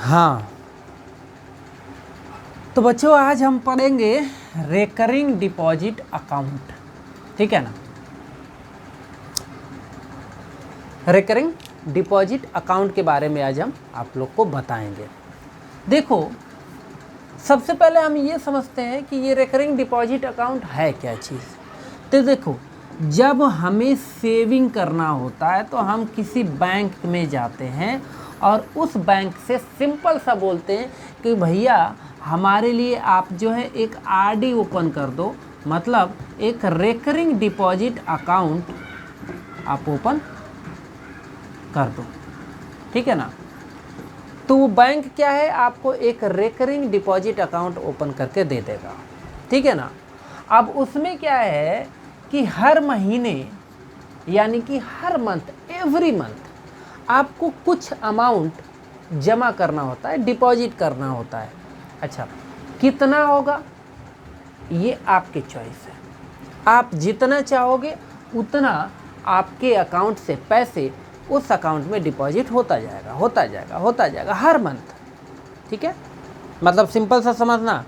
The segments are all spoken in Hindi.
हाँ, तो बच्चों आज हम पढ़ेंगे रेकरिंग डिपॉजिट अकाउंट, ठीक है ना। रेकरिंग डिपॉजिट अकाउंट के बारे में आज हम आप लोग को बताएंगे। देखो, सबसे पहले हम ये समझते हैं कि ये रेकरिंग डिपॉजिट अकाउंट है क्या चीज़। तो देखो, जब हमें सेविंग करना होता है तो हम किसी बैंक में जाते हैं और उस बैंक से सिंपल सा बोलते हैं कि भैया हमारे लिए आप जो है एक आरडी ओपन कर दो, मतलब एक रेकरिंग डिपॉजिट अकाउंट आप ओपन कर दो, ठीक है ना। तो वो बैंक क्या है, आपको एक रेकरिंग डिपॉजिट अकाउंट ओपन करके दे देगा, ठीक है ना। अब उसमें क्या है कि हर महीने यानी कि हर मंथ, एवरी मंथ आपको कुछ अमाउंट जमा करना होता है, डिपॉजिट करना होता है। अच्छा, कितना होगा ये आपकी चॉइस है। आप जितना चाहोगे उतना आपके अकाउंट से पैसे उस अकाउंट में डिपॉजिट होता जाएगा हर मंथ, ठीक है। मतलब सिंपल सा समझना,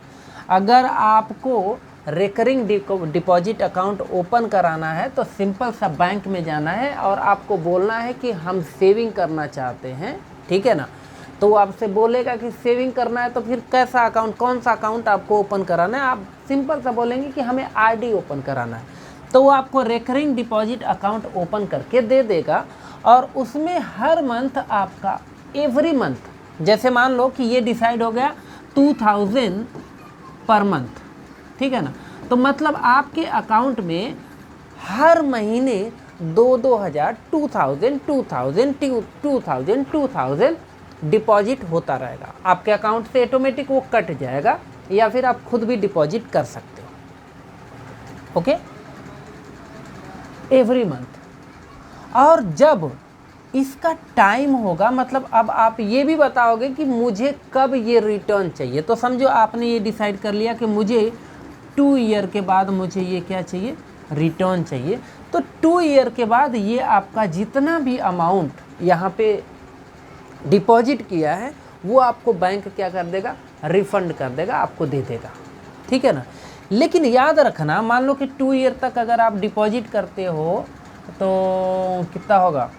अगर आपको रेकरिंग डिपॉजिट अकाउंट ओपन कराना है तो सिंपल सा बैंक में जाना है और आपको बोलना है कि हम सेविंग करना चाहते हैं, ठीक है ना। तो वो आपसे बोलेगा कि सेविंग करना है तो फिर कैसा अकाउंट, कौन सा अकाउंट आपको ओपन कराना है। आप सिंपल सा बोलेंगे कि हमें आरडी ओपन कराना है, तो वो आपको रेकरिंग डिपॉजिट अकाउंट ओपन करके दे देगा और उसमें हर मंथ आपका, एवरी मंथ, जैसे मान लो कि ये डिसाइड हो गया 2000 पर मंथ, ठीक है ना। तो मतलब आपके अकाउंट में हर महीने 2000 2000 डिपॉजिट होता रहेगा। आपके अकाउंट से ऑटोमेटिक वो कट जाएगा या फिर आप खुद भी डिपॉजिट कर सकते हो, ओके, एवरी मंथ। और जब इसका टाइम होगा, मतलब अब आप ये भी बताओगे कि मुझे कब ये रिटर्न चाहिए, तो समझो आपने ये डिसाइड कर लिया कि मुझे 2 ईयर के बाद मुझे ये क्या चाहिए, रिटर्न चाहिए। तो 2 ईयर के बाद ये आपका जितना भी अमाउंट यहाँ पे डिपॉजिट किया है वो आपको बैंक क्या कर देगा, रिफंड कर देगा, आपको दे देगा, ठीक है ना। लेकिन याद रखना, मान लो कि 2 ईयर तक अगर आप डिपॉजिट करते हो तो कितना होगा,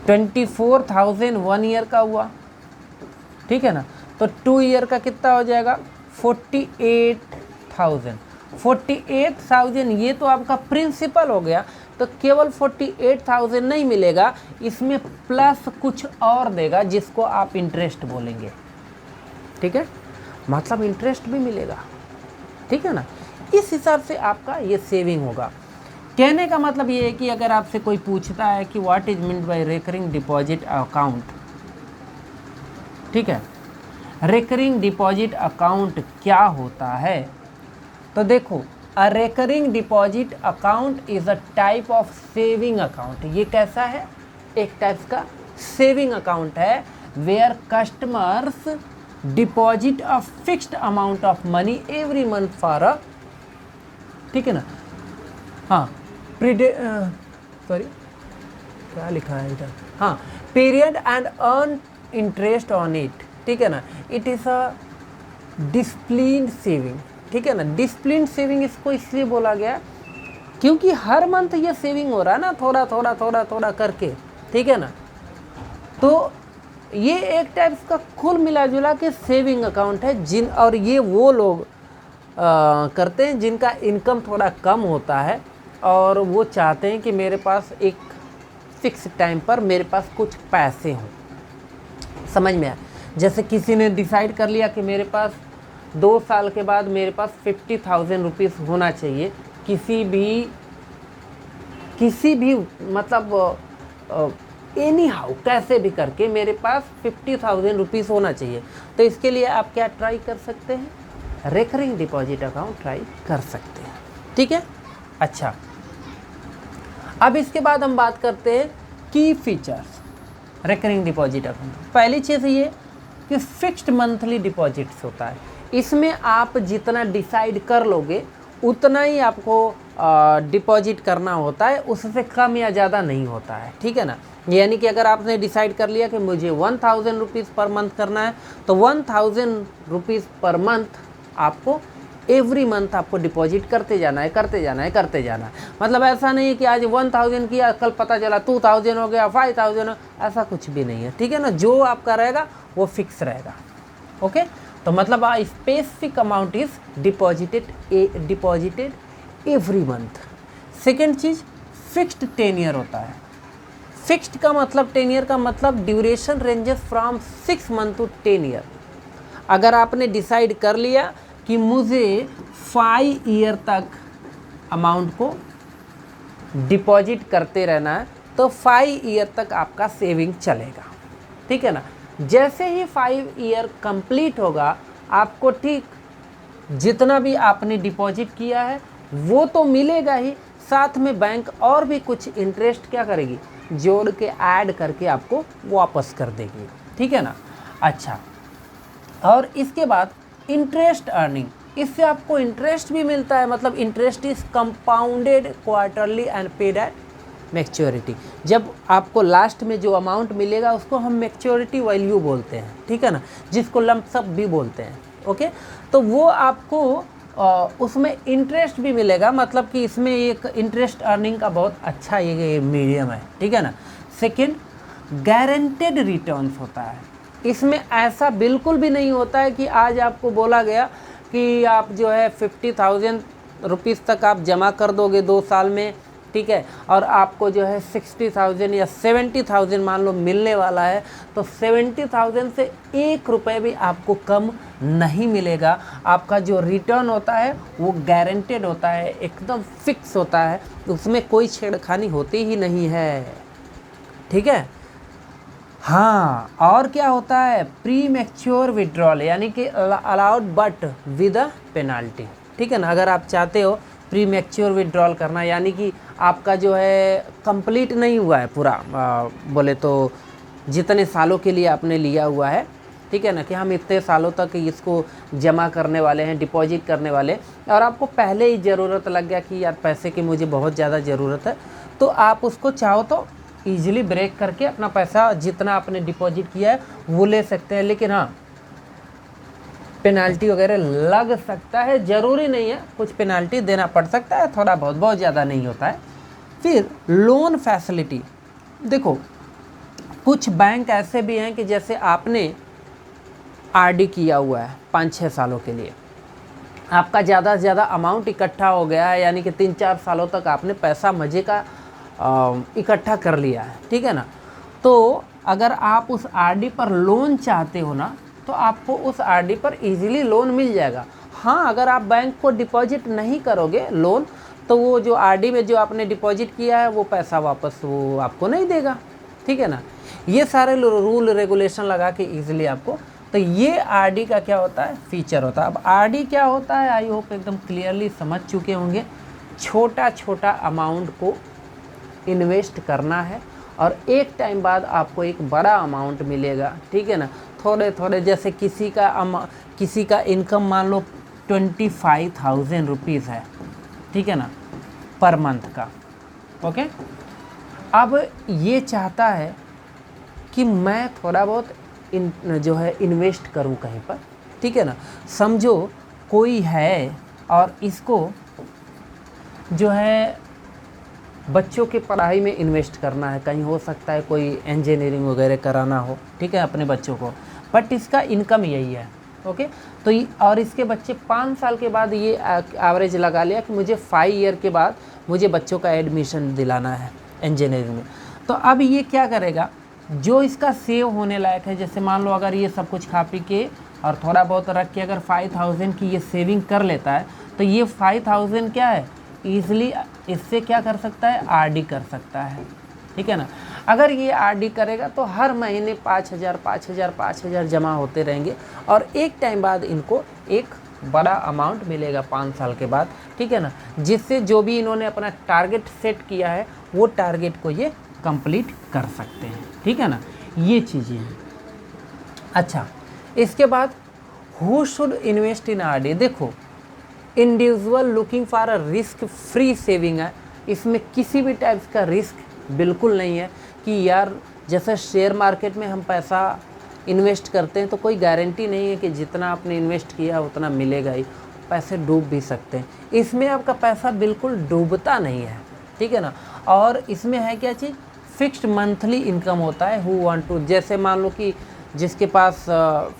24,000 1 ईयर का हुआ, ठीक है ना। तो 2 ईयर का कितना हो जाएगा, 48,000 ये तो आपका प्रिंसिपल हो गया। तो केवल 48,000 नहीं मिलेगा, इसमें प्लस कुछ और देगा जिसको आप इंटरेस्ट बोलेंगे, ठीक है, मतलब इंटरेस्ट भी मिलेगा, ठीक है ना। इस हिसाब से आपका ये सेविंग होगा। कहने का मतलब ये है कि अगर आपसे कोई पूछता है कि what is meant by recurring deposit account, ठीक है, रेकरिंग डिपॉजिट अकाउंट क्या होता है, तो देखो, a recurring deposit account is a type of saving account. ये कैसा है, एक टाइप का सेविंग अकाउंट है, where customers deposit a fixed amount of money every month for a, ठीक है ना, हाँ, सॉरी क्या लिखा है इधर, हाँ, period and earn interest on it, ठीक है ना। It is a disciplined saving, ठीक है ना। डिसिप्लिन्ड सेविंग इसको इसलिए बोला गया क्योंकि हर मंथ ये सेविंग हो रहा है ना, थोड़ा थोड़ा करके, ठीक है ना। तो ये एक टाइप का कुल मिला जुला के सेविंग अकाउंट है, और ये वो लोग करते हैं जिनका इनकम थोड़ा कम होता है और वो चाहते हैं कि मेरे पास एक फिक्स टाइम पर मेरे पास कुछ पैसे हों, समझ में आया। जैसे किसी ने डिसाइड कर लिया कि मेरे पास 2 साल के बाद मेरे पास 50,000 रुपीज़ होना चाहिए, किसी भी मतलब एनी हाउ कैसे भी करके मेरे पास 50,000 रुपीज़ होना चाहिए। तो इसके लिए आप क्या ट्राई कर सकते हैं, रेकरिंग डिपॉजिट अकाउंट ट्राई कर सकते हैं, ठीक है। अच्छा, अब इसके बाद हम बात करते हैं की फीचर्स रेकरिंग डिपॉजिट अकाउंट। पहली चीज़ ये कि फिक्स्ड मंथली डिपॉजिट्स होता है, इसमें आप जितना डिसाइड कर लोगे उतना ही आपको डिपॉजिट करना होता है, उससे कम या ज़्यादा नहीं होता है, ठीक है ना। यानी कि अगर आपने डिसाइड कर लिया कि मुझे 1000 रुपीज़ पर मंथ करना है, तो 1000 रुपीज़ पर मंथ आपको एवरी मंथ आपको डिपॉजिट करते जाना है, करते जाना है, करते जाना है। मतलब ऐसा नहीं है कि आज 1000 किया, कल पता चला 2000 हो गया, 5000 हो, ऐसा कुछ भी नहीं है, ठीक है ना। जो आपका रहेगा वो फिक्स रहेगा, ओके। तो मतलब specific amount is deposited every month. Second चीज़, फिक्स्ड टेनियर होता है। फिक्स्ड का मतलब, टेनियर का मतलब duration ranges from 6 month to 10 year. अगर आपने डिसाइड कर लिया कि मुझे 5 ईयर तक अमाउंट को डिपॉजिट करते रहना है, तो 5 ईयर तक आपका सेविंग चलेगा, ठीक है ना। जैसे ही 5 ईयर कंप्लीट होगा, आपको ठीक जितना भी आपने डिपॉजिट किया है वो तो मिलेगा ही, साथ में बैंक और भी कुछ इंटरेस्ट क्या करेगी, जोड़ के ऐड करके आपको वापस कर देगी, ठीक है ना। अच्छा, और इसके बाद इंटरेस्ट अर्निंग, इससे आपको इंटरेस्ट भी मिलता है। मतलब interest is compounded quarterly and paid at maturity. जब आपको लास्ट में जो अमाउंट मिलेगा उसको हम मैच्योरिटी वैल्यू बोलते हैं, ठीक है ना, जिसको लंप सम भी बोलते हैं, ओके। तो वो आपको उसमें इंटरेस्ट भी मिलेगा, मतलब कि इसमें एक इंटरेस्ट अर्निंग का बहुत अच्छा ये मीडियम है, ठीक है ना। सेकेंड, गारंटेड रिटर्न्स होता है। इसमें ऐसा बिल्कुल भी नहीं होता है कि आज आपको बोला गया कि आप जो है 50,000 रुपीज़ तक आप जमा कर दोगे 2 साल में, ठीक है, और आपको जो है 60,000 या 70,000 मान लो मिलने वाला है, तो 70,000 से 1 रुपये भी आपको कम नहीं मिलेगा। आपका जो रिटर्न होता है वो गारंटेड होता है, एकदम फिक्स होता है, उसमें कोई छेड़खानी होती ही नहीं है, ठीक है। हाँ, और क्या होता है, प्री मैच्योर विड्रॉल, यानी कि allowed but with a penalty, ठीक है ना। अगर आप चाहते हो प्री मैच्योर विड्रॉल करना, यानी कि आपका जो है कंप्लीट नहीं हुआ है पूरा, बोले तो जितने सालों के लिए आपने लिया हुआ है, ठीक है ना, कि हम इतने सालों तक इसको जमा करने वाले हैं, डिपॉजिट करने वाले, और आपको पहले ही ज़रूरत लग गया कि यार पैसे की मुझे बहुत ज़्यादा ज़रूरत है, तो आप उसको चाहो तो ईजिली ब्रेक करके अपना पैसा जितना आपने डिपॉजिट किया है वो ले सकते हैं। लेकिन हाँ, पेनाल्टी वगैरह लग सकता है, ज़रूरी नहीं है, कुछ पेनाल्टी देना पड़ सकता है, थोड़ा बहुत, बहुत ज़्यादा नहीं होता है। फिर लोन फैसिलिटी, देखो कुछ बैंक ऐसे भी हैं कि जैसे आपने आरडी किया हुआ है 5-6 सालों के लिए, आपका ज़्यादा से ज़्यादा अमाउंट इकट्ठा हो गया है, यानी कि 3-4 सालों तक आपने पैसा मज़े का इकट्ठा कर लिया है, ठीक है ना। तो अगर आप उस आरडी पर लोन चाहते हो ना, तो आपको उस आरडी पर इजीली लोन मिल जाएगा। हाँ, अगर आप बैंक को डिपॉजिट नहीं करोगे लोन, तो वो जो आरडी में जो आपने डिपॉजिट किया है वो पैसा वापस वो आपको नहीं देगा, ठीक है ना। ये सारे रूल रेगुलेशन लगा के इजीली आपको, तो ये आरडी का क्या होता है, फीचर होता है। अब आरडी क्या होता है, आई होप एकदम क्लियरली समझ चुके होंगे। छोटा छोटा अमाउंट को इन्वेस्ट करना है और एक टाइम बाद आपको एक बड़ा अमाउंट मिलेगा, ठीक है ना। थोड़े थोड़े, जैसे किसी का इनकम मान लो 25,000 रुपीज़ है, ठीक है ना, पर मंथ का, ओके। अब ये चाहता है कि मैं थोड़ा बहुत जो है इन्वेस्ट करूं कहीं पर, ठीक है ना। समझो कोई है और इसको जो है बच्चों की पढ़ाई में इन्वेस्ट करना है, कहीं हो सकता है कोई इंजीनियरिंग वगैरह कराना हो, ठीक है, अपने बच्चों को, बट इसका इनकम यही है, ओके। तो और इसके बच्चे 5 साल के बाद ये एवरेज लगा लिया कि मुझे 5 ईयर के बाद मुझे बच्चों का एडमिशन दिलाना है इंजीनियरिंग में। तो अब ये क्या करेगा, जो इसका सेव होने लायक है, जैसे मान लो अगर ये सब कुछ खा पी के और थोड़ा बहुत रख के अगर 5,000 की ये सेविंग कर लेता है, तो ये 5,000 क्या है, ईजिली इससे क्या कर सकता है, आरडी कर सकता है, ठीक है ना। अगर ये आरडी करेगा तो हर महीने 5,000 जमा होते रहेंगे और एक टाइम बाद इनको एक बड़ा अमाउंट मिलेगा 5 साल के बाद, ठीक है ना, जिससे जो भी इन्होंने अपना टारगेट सेट किया है वो टारगेट को ये कंप्लीट कर सकते हैं, ठीक है ना। ये चीज़ें हैं। अच्छा, इसके बाद who should invest in RD. देखो individual looking for a risk free saving है। इसमें किसी भी टाइप्स का रिस्क बिल्कुल नहीं है कि यार जैसे शेयर मार्केट में हम पैसा इन्वेस्ट करते हैं तो कोई गारंटी नहीं है कि जितना आपने इन्वेस्ट किया उतना मिलेगा ही, पैसे डूब भी सकते हैं। इसमें आपका पैसा बिल्कुल डूबता नहीं है, ठीक है ना। और इसमें है क्या चीज़, फिक्स्ड मंथली इनकम होता है। हु वांट टू, जैसे मान लो कि जिसके पास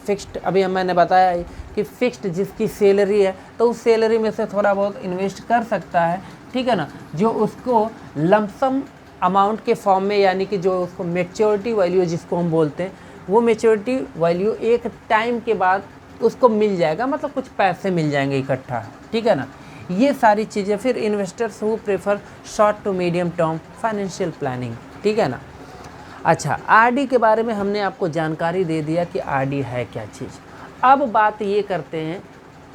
फिक्स्ड, अभी मैंने बताया कि फिक्स्ड जिसकी सैलरी है तो उस सैलरी में से थोड़ा बहुत इन्वेस्ट कर सकता है, ठीक है ना। जो उसको लमसम अमाउंट के फॉर्म में, यानी कि जो उसको मैच्योरिटी वैल्यू जिसको हम बोलते हैं, वो मैच्योरिटी वैल्यू एक टाइम के बाद उसको मिल जाएगा, मतलब कुछ पैसे मिल जाएंगे इकट्ठा, ठीक है ना। ये सारी चीज़ें फिर investors who prefer short to medium term financial planning, ठीक है ना। अच्छा, आरडी के बारे में हमने आपको जानकारी दे दिया कि आरडी है क्या चीज़। अब बात ये करते हैं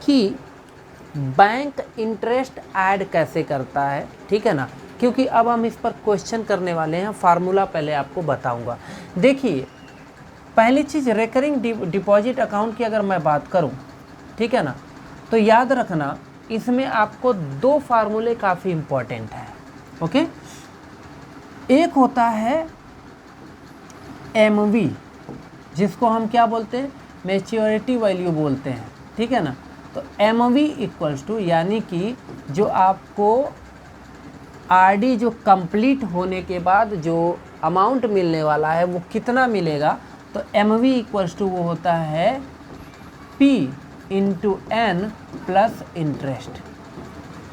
कि बैंक इंटरेस्ट ऐड कैसे करता है, ठीक है ना, क्योंकि अब हम इस पर क्वेश्चन करने वाले हैं। फार्मूला पहले आपको बताऊंगा। देखिए, पहली चीज़ रेकरिंग डिपॉजिट अकाउंट की अगर मैं बात करूं, ठीक है ना, तो याद रखना इसमें आपको दो फार्मूले काफ़ी इम्पोर्टेंट हैं, ओके। एक होता है एमवी, जिसको हम क्या बोलते हैं, मैच्योरिटी वैल्यू बोलते हैं, ठीक है ना। तो एमवी इक्वल्स टू, यानी कि जो आपको आरडी जो कंप्लीट होने के बाद जो अमाउंट मिलने वाला है वो कितना मिलेगा, तो एमवी इक्वल्स टू वो होता है P into N plus interest,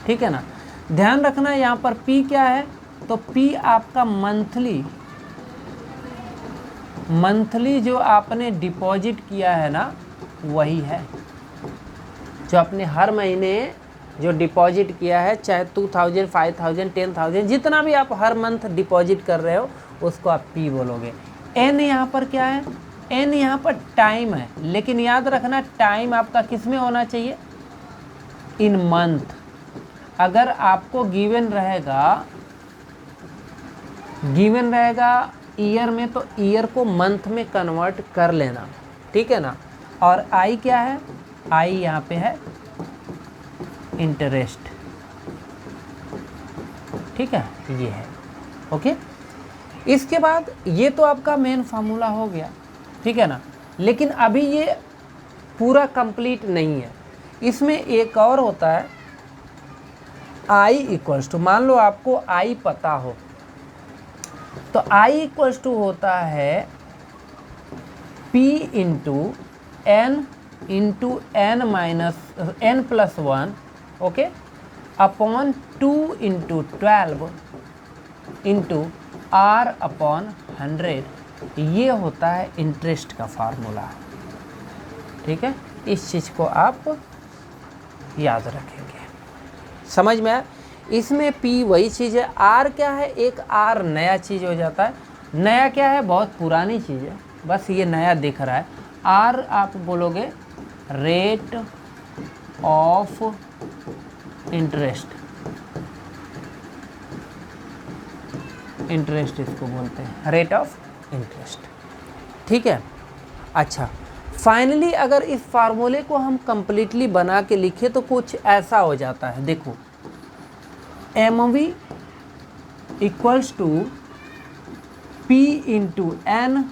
ठीक है ना। ध्यान रखना यहाँ पर पी क्या है, तो पी आपका मंथली जो आपने डिपॉजिट किया है ना, वही है जो आपने हर महीने जो डिपॉजिट किया है, चाहे 2000, 5000, 10,000, जितना भी आप हर मंथ डिपॉजिट कर रहे हो उसको आप पी बोलोगे। एन यहाँ पर क्या है, एन यहाँ पर टाइम है, लेकिन याद रखना टाइम आपका किस में होना चाहिए, इन मंथ। अगर आपको गिवन रहेगा ईयर में, तो ईयर को मंथ में कन्वर्ट कर लेना, ठीक है ना। और आई क्या है, आई यहाँ पे है इंटरेस्ट, ठीक है, ये है, ओके। इसके बाद ये तो आपका मेन फार्मूला हो गया, ठीक है ना। लेकिन अभी ये पूरा कंप्लीट नहीं है, इसमें एक और होता है आई इक्वल्स टू, मान लो आपको आई पता हो, तो आई इक्वल्स टू होता है P into N minus N plus 1, okay, upon 2 into 12 into R upon 100। ये होता है इंटरेस्ट का फार्मूला, ठीक है। इस चीज़ को आप याद रखेंगे, समझ में आया। इसमें पी वही चीज़ है, आर क्या है, एक आर नया चीज़ हो जाता है। नया क्या है, बहुत पुरानी चीज़ है, बस ये नया दिख रहा है। आर आप बोलोगे रेट ऑफ इंटरेस्ट, इंटरेस्ट इसको बोलते हैं, रेट ऑफ इंटरेस्ट, ठीक है। अच्छा, फाइनली अगर इस फार्मूले को हम कंप्लीटली बना के लिखे तो कुछ ऐसा हो जाता है, देखो M V equals to P into N,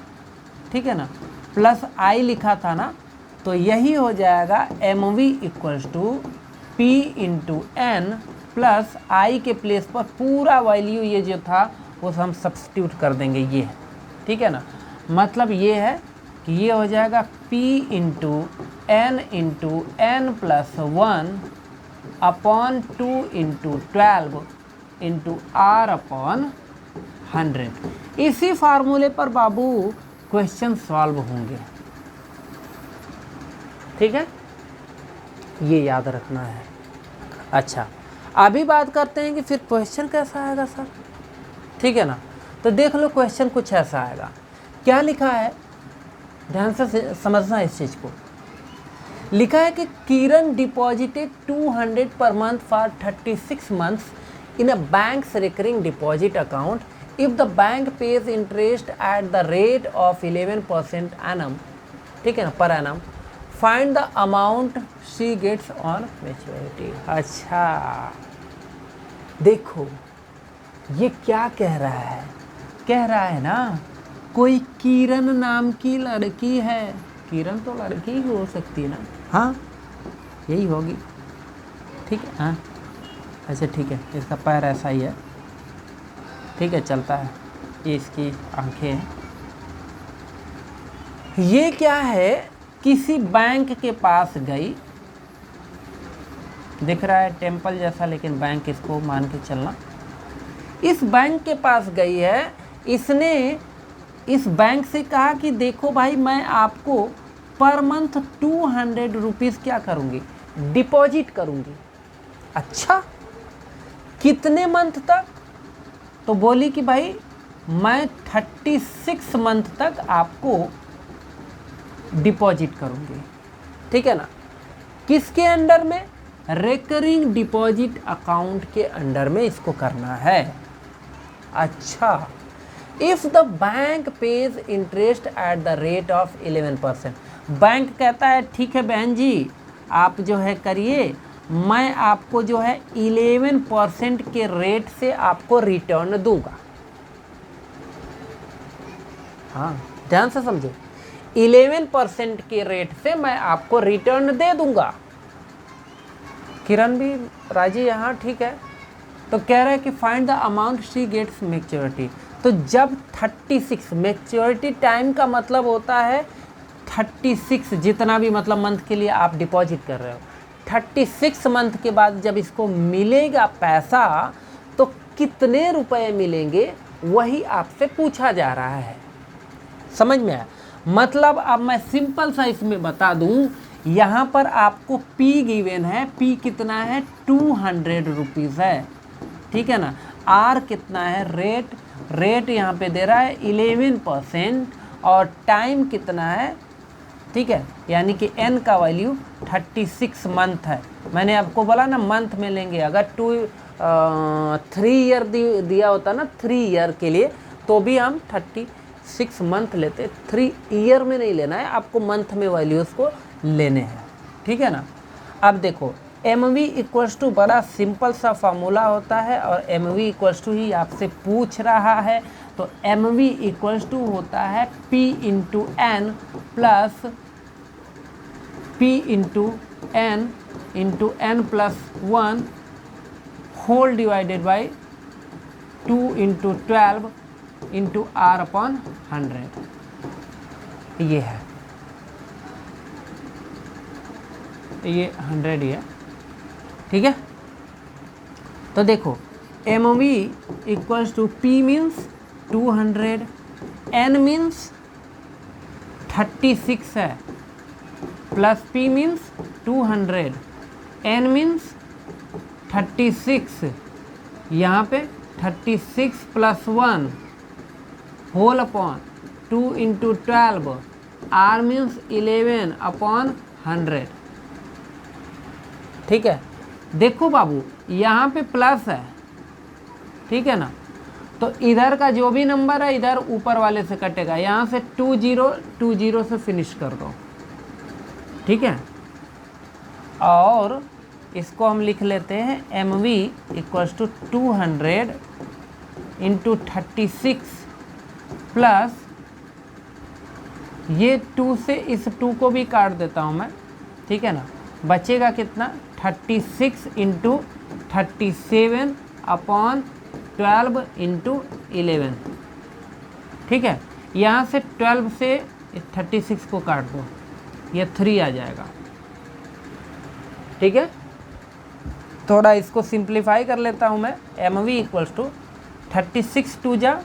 ठीक है ना, प्लस आई लिखा था ना, तो यही हो जाएगा M V equals to P into N plus I के प्लेस पर पूरा वैल्यू ये जो था वो हम सब्स्टिट्यूट कर देंगे, ये है, ठीक है ना। मतलब ये है कि ये हो जाएगा P into N plus 1 upon 2 into 12 into R upon 100। इसी फार्मूले पर बाबू क्वेश्चन सॉल्व होंगे, ठीक है, ये याद रखना है। अच्छा, अभी बात करते हैं कि फिर क्वेश्चन कैसा आएगा सर, ठीक है ना। तो देख लो क्वेश्चन कुछ ऐसा आएगा, क्या लिखा है, ध्यान से समझना इस चीज़ को। लिखा है कि किरण deposited 200 per month for 36 months in a bank's recurring deposit account if the bank pays interest at the rate of 11% annum, ठीक है ना, per annum find the amount she gets on maturity. अच्छा देखो ये क्या कह रहा है, कह रहा है ना कोई किरण नाम की लड़की है, किरण तो लड़की ही हो सकती है ना, हाँ यही होगी, ठीक है हाँ, अच्छा ठीक है, इसका पैर ऐसा ही है, ठीक है चलता है, ये इसकी आंखें हैं। ये क्या है, किसी बैंक के पास गई, दिख रहा है टेम्पल जैसा लेकिन बैंक इसको मान के चलना, इस बैंक के पास गई है, इसने इस बैंक से कहा कि देखो भाई मैं आपको पर मंथ 200 रुपीज़ क्या करूँगी, डिपॉजिट करूँगी। अच्छा कितने मंथ तक, तो बोली कि भाई मैं 36 मंथ तक आपको डिपॉजिट करूँगी, ठीक है ना, किसके अंडर में, रेकरिंग डिपॉजिट अकाउंट के अंडर में इसको करना है। अच्छा if the bank pays interest at the rate of 11%, bank कहता है ठीक है बहन जी आप जो है करिए, मैं आपको जो है 11% के रेट से आपको रिटर्न दूंगा। हाँ ध्यान से समझे, 11% के रेट से मैं आपको रिटर्न दे दूंगा। किरण भी राजी यहाँ, ठीक है, तो कह रहा है कि find the amount she gets maturity. तो जब 36 मैच्योरिटी टाइम का मतलब होता है 36, जितना भी मतलब मंथ के लिए आप डिपॉजिट कर रहे हो, 36 मंथ के बाद जब इसको मिलेगा पैसा तो कितने रुपए मिलेंगे वही आपसे पूछा जा रहा है। समझ में आया, मतलब अब मैं सिंपल सा इसमें बता दूं, यहाँ पर आपको P गिवन है, P कितना है 200 रुपीज़ है, ठीक है ना, R कितना है रेट यहाँ पे दे रहा है 11% और टाइम कितना है, ठीक है, यानी कि N का वैल्यू 36 मंथ है। मैंने आपको बोला ना मंथ में लेंगे, अगर 3 ईयर दिया होता ना 3 ईयर के लिए तो भी हम 36 मंथ लेते, 3 ईयर में नहीं लेना है आपको, मंथ में वैल्यूज़ को लेने हैं, ठीक है ना। अब देखो MV इक्वल्स टू बड़ा सिंपल सा फार्मूला होता है और MV इक्वल्स टू ही आपसे पूछ रहा है, तो MV इक्वल्स टू होता है P into N plus P into N plus 1 whole divided by 2 into 12 into R upon 100, ये है, ये 100 ही है, ठीक है। तो देखो MV equals to P means 200, N means 36 है, plus P means 200, N means 36, यहाँ पे 36 plus 1 whole upon 2 into 12, R means 11 upon 100, ठीक है। देखो बाबू यहाँ पे प्लस है, ठीक है ना, तो इधर का जो भी नंबर है इधर ऊपर वाले से कटेगा, यहाँ से 20 से फिनिश कर दो, ठीक है। और इसको हम लिख लेते हैं MV equals to 200 into 36 plus ये 2 से इस 2 को भी काट देता हूँ मैं, ठीक है ना, बचेगा कितना 36 इंटू 37 अपॉन 12 इंटू 11, ठीक है। यहाँ से 12 से 36 को काट दो, ये 3 आ जाएगा, ठीक है। थोड़ा इसको सिंप्लीफाई कर लेता हूँ मैं, MV इक्वल्स टू 36 2 जा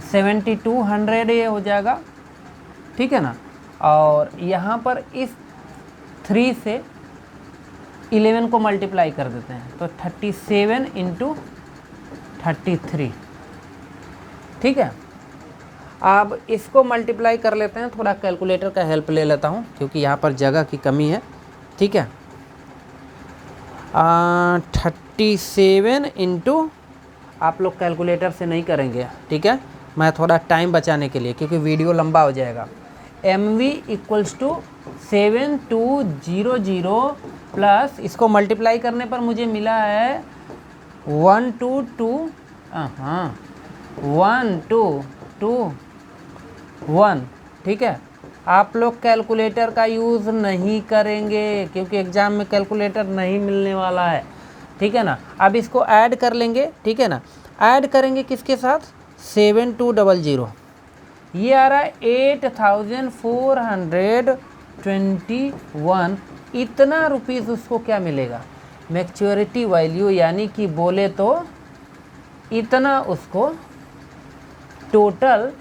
7200 ये हो जाएगा, ठीक है ना। और यहाँ पर इस 3 से 11 को मल्टीप्लाई कर देते हैं, तो 37 इंटू 33, ठीक है। अब इसको मल्टीप्लाई कर लेते हैं, थोड़ा कैलकुलेटर का हेल्प ले लेता हूँ क्योंकि यहाँ पर जगह की कमी है, ठीक है। 37 इंटू, आप लोग कैलकुलेटर से नहीं करेंगे, ठीक है, मैं थोड़ा टाइम बचाने के लिए, क्योंकि वीडियो लंबा हो जाएगा। MV इक्वल्स टू 7200 प्लस इसको मल्टीप्लाई करने पर मुझे मिला है 122 1221। ठीक है, आप लोग कैलकुलेटर का यूज़ नहीं करेंगे क्योंकि एग्ज़ाम में कैलकुलेटर नहीं मिलने वाला है। ठीक है ना, अब इसको ऐड कर लेंगे। ठीक है ना, ऐड करेंगे किसके साथ, 7200, ये आ रहा है 8421। इतना रुपीज़ उसको क्या मिलेगा, मैच्योरिटी वैल्यू, यानी कि बोले तो इतना उसको टोटल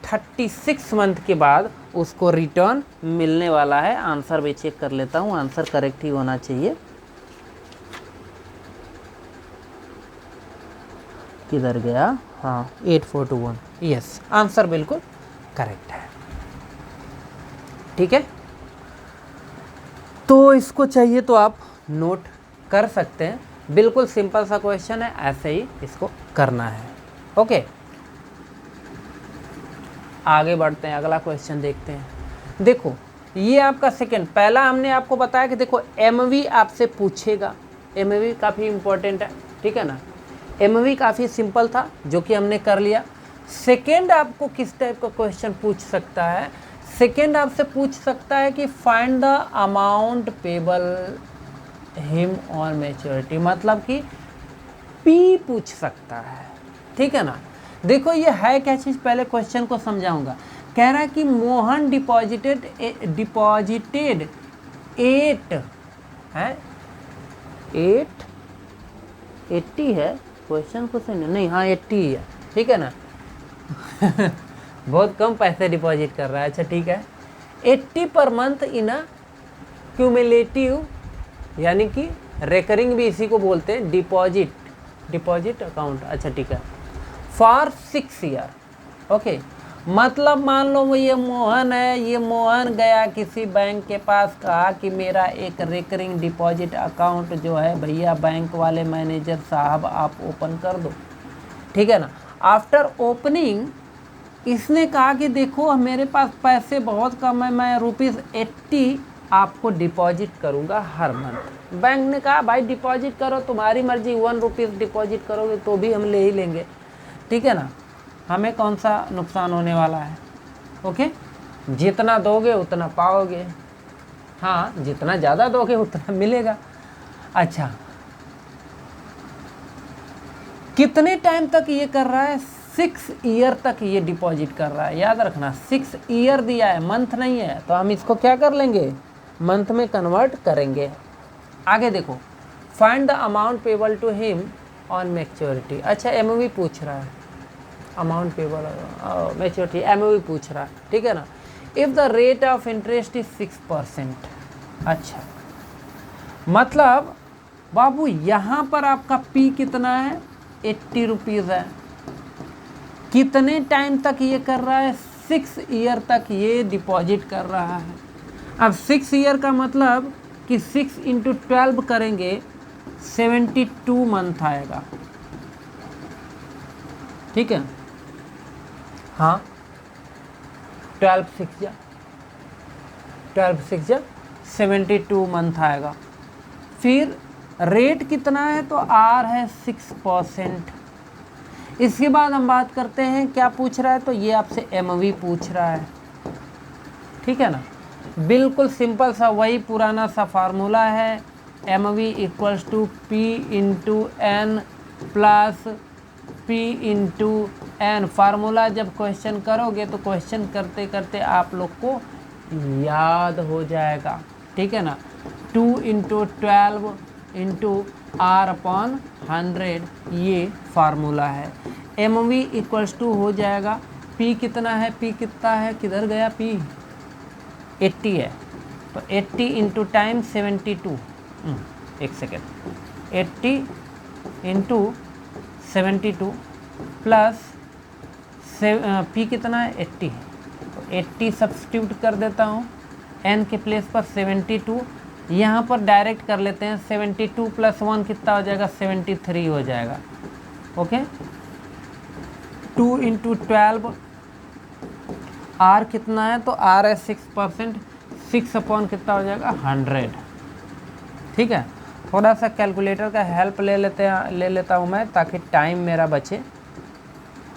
36 मंथ के बाद उसको रिटर्न मिलने वाला है। आंसर भी चेक कर लेता हूँ, आंसर करेक्ट ही होना चाहिए। किधर गया, हाँ 8421, यस आंसर बिल्कुल करेक्ट है। ठीक है, तो इसको चाहिए तो आप नोट कर सकते हैं, बिल्कुल सिंपल सा क्वेश्चन है, ऐसे ही इसको करना है। ओके, आगे बढ़ते हैं, अगला क्वेश्चन देखते हैं। देखो ये आपका सेकंड, पहला हमने आपको बताया कि देखो MV आपसे पूछेगा, MV काफ़ी इंपॉर्टेंट है। ठीक है ना, MV काफ़ी सिंपल था जो कि हमने कर लिया। सेकंड आपको किस टाइप का क्वेश्चन पूछ सकता है, सेकंड आपसे पूछ सकता है कि find the amount payable him on maturity, मतलब कि P पूछ सकता है। ठीक है ना, देखो ये है क्या चीज़, पहले क्वेश्चन को समझाऊंगा। कह रहा है कि मोहन डिपॉजिटेड 8 है, 80 है क्वेश्चन को सही नहीं, हाँ 80 है। ठीक है ना बहुत कम पैसे डिपॉजिट कर रहा है। अच्छा ठीक है, 80 per month in a cumulative, यानी कि रेकरिंग भी इसी को बोलते हैं, डिपॉजिट अकाउंट। अच्छा ठीक है, फॉर 6 ईयर। ओके, मतलब मान लो वो ये मोहन है, ये मोहन गया किसी बैंक के पास, कहा कि मेरा एक रेकरिंग डिपॉजिट अकाउंट जो है भैया बैंक वाले मैनेजर साहब आप ओपन कर दो। ठीक है ना, आफ्टर ओपनिंग इसने कहा कि देखो मेरे पास पैसे बहुत कम है, मैं ₹80 आपको डिपॉजिट करूँगा हर मंथ। बैंक ने कहा भाई डिपॉजिट करो, तुम्हारी मर्जी, ₹1 डिपॉजिट करोगे तो भी हम ले ही लेंगे। ठीक है ना, हमें कौन सा नुकसान होने वाला है। ओके, जितना दोगे उतना पाओगे, हाँ जितना ज़्यादा दोगे उतना मिलेगा। अच्छा, कितने टाइम तक ये कर रहा है, 6 ईयर तक ये डिपॉजिट कर रहा है। याद रखना 6 ईयर दिया है, मंथ नहीं है, तो हम इसको क्या कर लेंगे, मंथ में कन्वर्ट करेंगे। आगे देखो, find the amount payable to him on maturity. अच्छा MV पूछ रहा है, अमाउंट पेबल मैच्योरिटी MV पूछ रहा है। ठीक है ना, if the rate of interest is 6%। अच्छा, मतलब बाबू यहाँ पर आपका P कितना है, 80 रुपीज़ है। कितने टाइम तक ये कर रहा है, 6 ईयर तक ये डिपॉजिट कर रहा है। अब 6 ईयर का मतलब कि 6 × 12 करेंगे, 72 मंथ आएगा। ठीक है, हाँ 12 6 72 मंथ आएगा। फिर रेट कितना है, तो R है 6%। इसके बाद हम बात करते हैं क्या पूछ रहा है, तो ये आपसे MV पूछ रहा है। ठीक है ना, बिल्कुल सिंपल सा वही पुराना सा फार्मूला है, MV equals to P × N plus P × N। Formula जब क्वेश्चन करोगे तो क्वेश्चन करते करते आप लोग को याद हो जाएगा। ठीक है ना, 2 × 12 × R/100 ये फार्मूला है। MV इक्वल्स टू हो जाएगा, P कितना है, P कितना है, किधर गया P, 80 है, तो 80 × टाइम 72, एक सेकेंड, 80 × 72 प्लस P कितना है, 80 है, तो 80 सब्स्टिट्यूट कर देता हूँ, N के प्लेस पर 72, यहाँ पर डायरेक्ट कर लेते हैं, 72 + 1 कितना हो जाएगा, 73 हो जाएगा। ओके, 2 × 12 आर कितना है, तो आर है 6%, 6 अपॉन कितना हो जाएगा 100। ठीक है, थोड़ा सा कैलकुलेटर का हेल्प ले लेता हूँ मैं, ताकि टाइम मेरा बचे,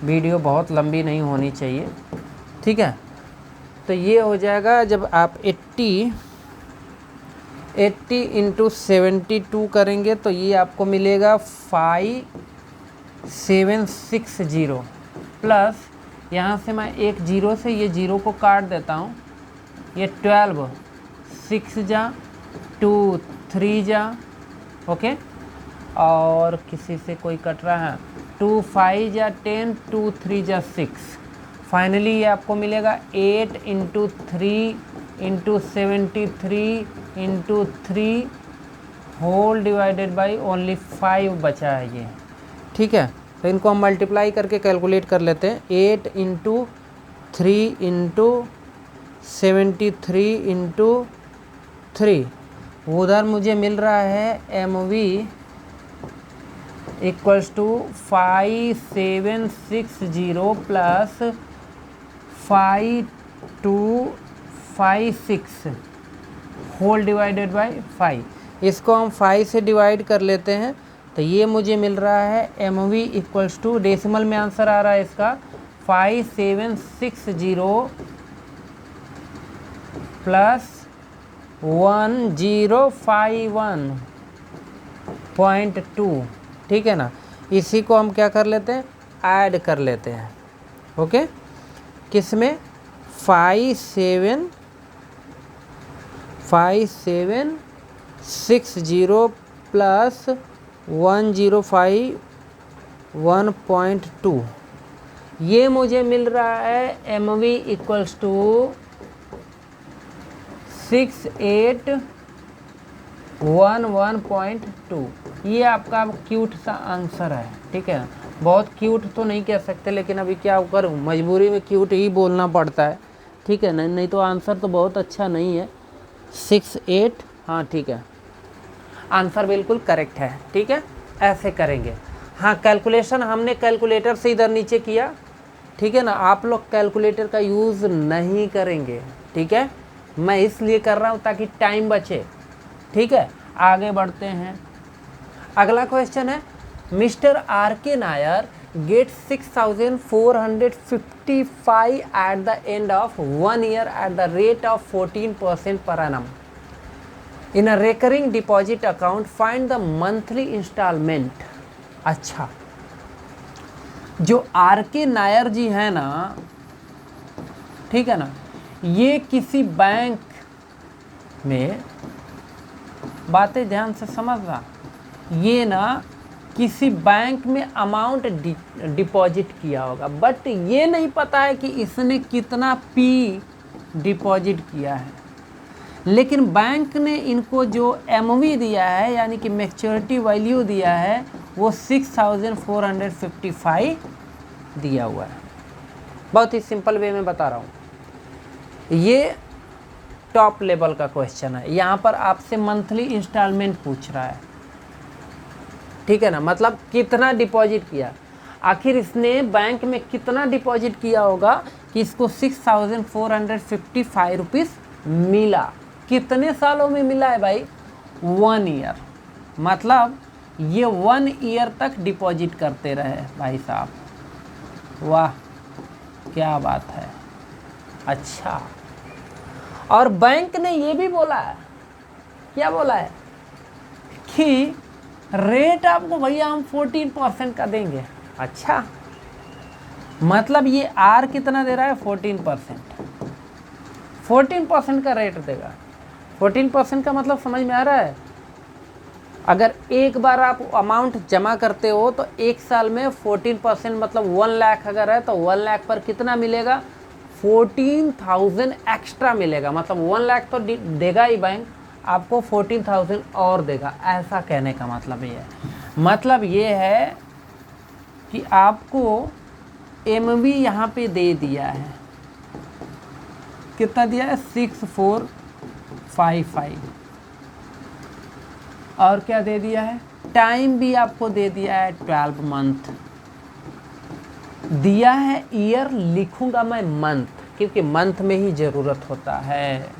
वीडियो बहुत लंबी नहीं होनी चाहिए। ठीक है, तो ये हो जाएगा, जब आप 80 इंटू 72 करेंगे तो ये आपको मिलेगा 5760 प्लस, यहाँ से मैं एक जीरो से ये जीरो को काट देता हूँ, ये 12, 6 जा 2 3 जा, ओके, और किसी से कोई कट रहा है, 2 5 जा 10, 2 3 जा 6, फाइनली ये आपको मिलेगा 8 into 3 into 73 into 3 whole divided by only 5 बचा है ये। ठीक है, तो इनको हम मल्टीप्लाई करके कैलकुलेट कर लेते हैं। 8 इंटू 3 इंटू 73 इंटू 3, उधर मुझे मिल रहा है MV equals to 5760 plus 5256 whole divided by 5। इसको हम 5 से डिवाइड कर लेते हैं, तो ये मुझे मिल रहा है MV इक्वल्स टू, डेसिमल में आंसर आ रहा है इसका 5760 प्लस 1051.2। ठीक है ना, इसी को हम क्या कर लेते हैं, ऐड कर लेते हैं। ओके, किस में, 5760 प्लस 1051.2, ये मुझे मिल रहा है MV इक्वल्स टू 6811.2। ये आपका क्यूट सा आंसर है। ठीक है, बहुत क्यूट तो नहीं कह सकते, लेकिन अभी क्या करूँ, मजबूरी में क्यूट ही बोलना पड़ता है। ठीक है, नहीं तो आंसर तो बहुत अच्छा नहीं है। 68, हाँ ठीक है, आंसर बिल्कुल करेक्ट है। ठीक है, ऐसे करेंगे। हाँ, कैलकुलेशन हमने कैलकुलेटर से इधर नीचे किया। ठीक है ना, आप लोग कैलकुलेटर का यूज़ नहीं करेंगे। ठीक है, मैं इसलिए कर रहा हूँ ताकि टाइम बचे। ठीक है, आगे बढ़ते हैं। अगला क्वेश्चन है, mister R.K. Nair get 6455 at the end of 1 year at the rate of 14% per annum in a recurring deposit account, find the monthly instalment. अच्छा, जो R.K. नायर जी है ना, ठीक है ना, ये किसी बैंक में, बातें ध्यान से समझना, ये ना किसी बैंक में अमाउंट डिपॉजिट किया होगा, बट ये नहीं पता है कि इसने कितना P डिपॉजिट किया है। लेकिन बैंक ने इनको जो MV दिया है, यानी कि मैच्योरिटी वैल्यू दिया है, वो 6455 दिया हुआ है। बहुत ही सिंपल वे में बता रहा हूँ, ये टॉप लेवल का क्वेश्चन है। यहाँ पर आपसे मंथली इंस्टॉलमेंट पूछ रहा है। ठीक है ना, मतलब कितना डिपॉजिट किया, आखिर इसने बैंक में कितना डिपॉजिट किया होगा कि इसको 6455 रुपीज़ मिला। कितने सालों में मिला है भाई, 1 ईयर, मतलब ये 1 ईयर तक डिपॉजिट करते रहे भाई साहब। वाह, क्या बात है। अच्छा, और बैंक ने ये भी बोला है, क्या बोला है कि रेट आपको भैया हम 14% का देंगे। अच्छा, मतलब ये R कितना दे रहा है, 14% का रेट देगा। 14% का मतलब समझ में आ रहा है, अगर एक बार आप अमाउंट जमा करते हो तो एक साल में 14%, मतलब 1 लाख अगर है तो 1 लाख पर कितना मिलेगा, 14,000 एक्स्ट्रा मिलेगा। मतलब 1 लाख तो देगा ही बैंक, आपको 14,000 और देगा। ऐसा कहने का मतलब ये है, मतलब ये है कि आपको MV यहाँ पे दे दिया है, कितना दिया है, 6455, और क्या दे दिया है, टाइम भी आपको दे दिया है 12 मंथ दिया है। ईयर लिखूंगा मैं मंथ, क्योंकि मंथ में ही ज़रूरत होता है।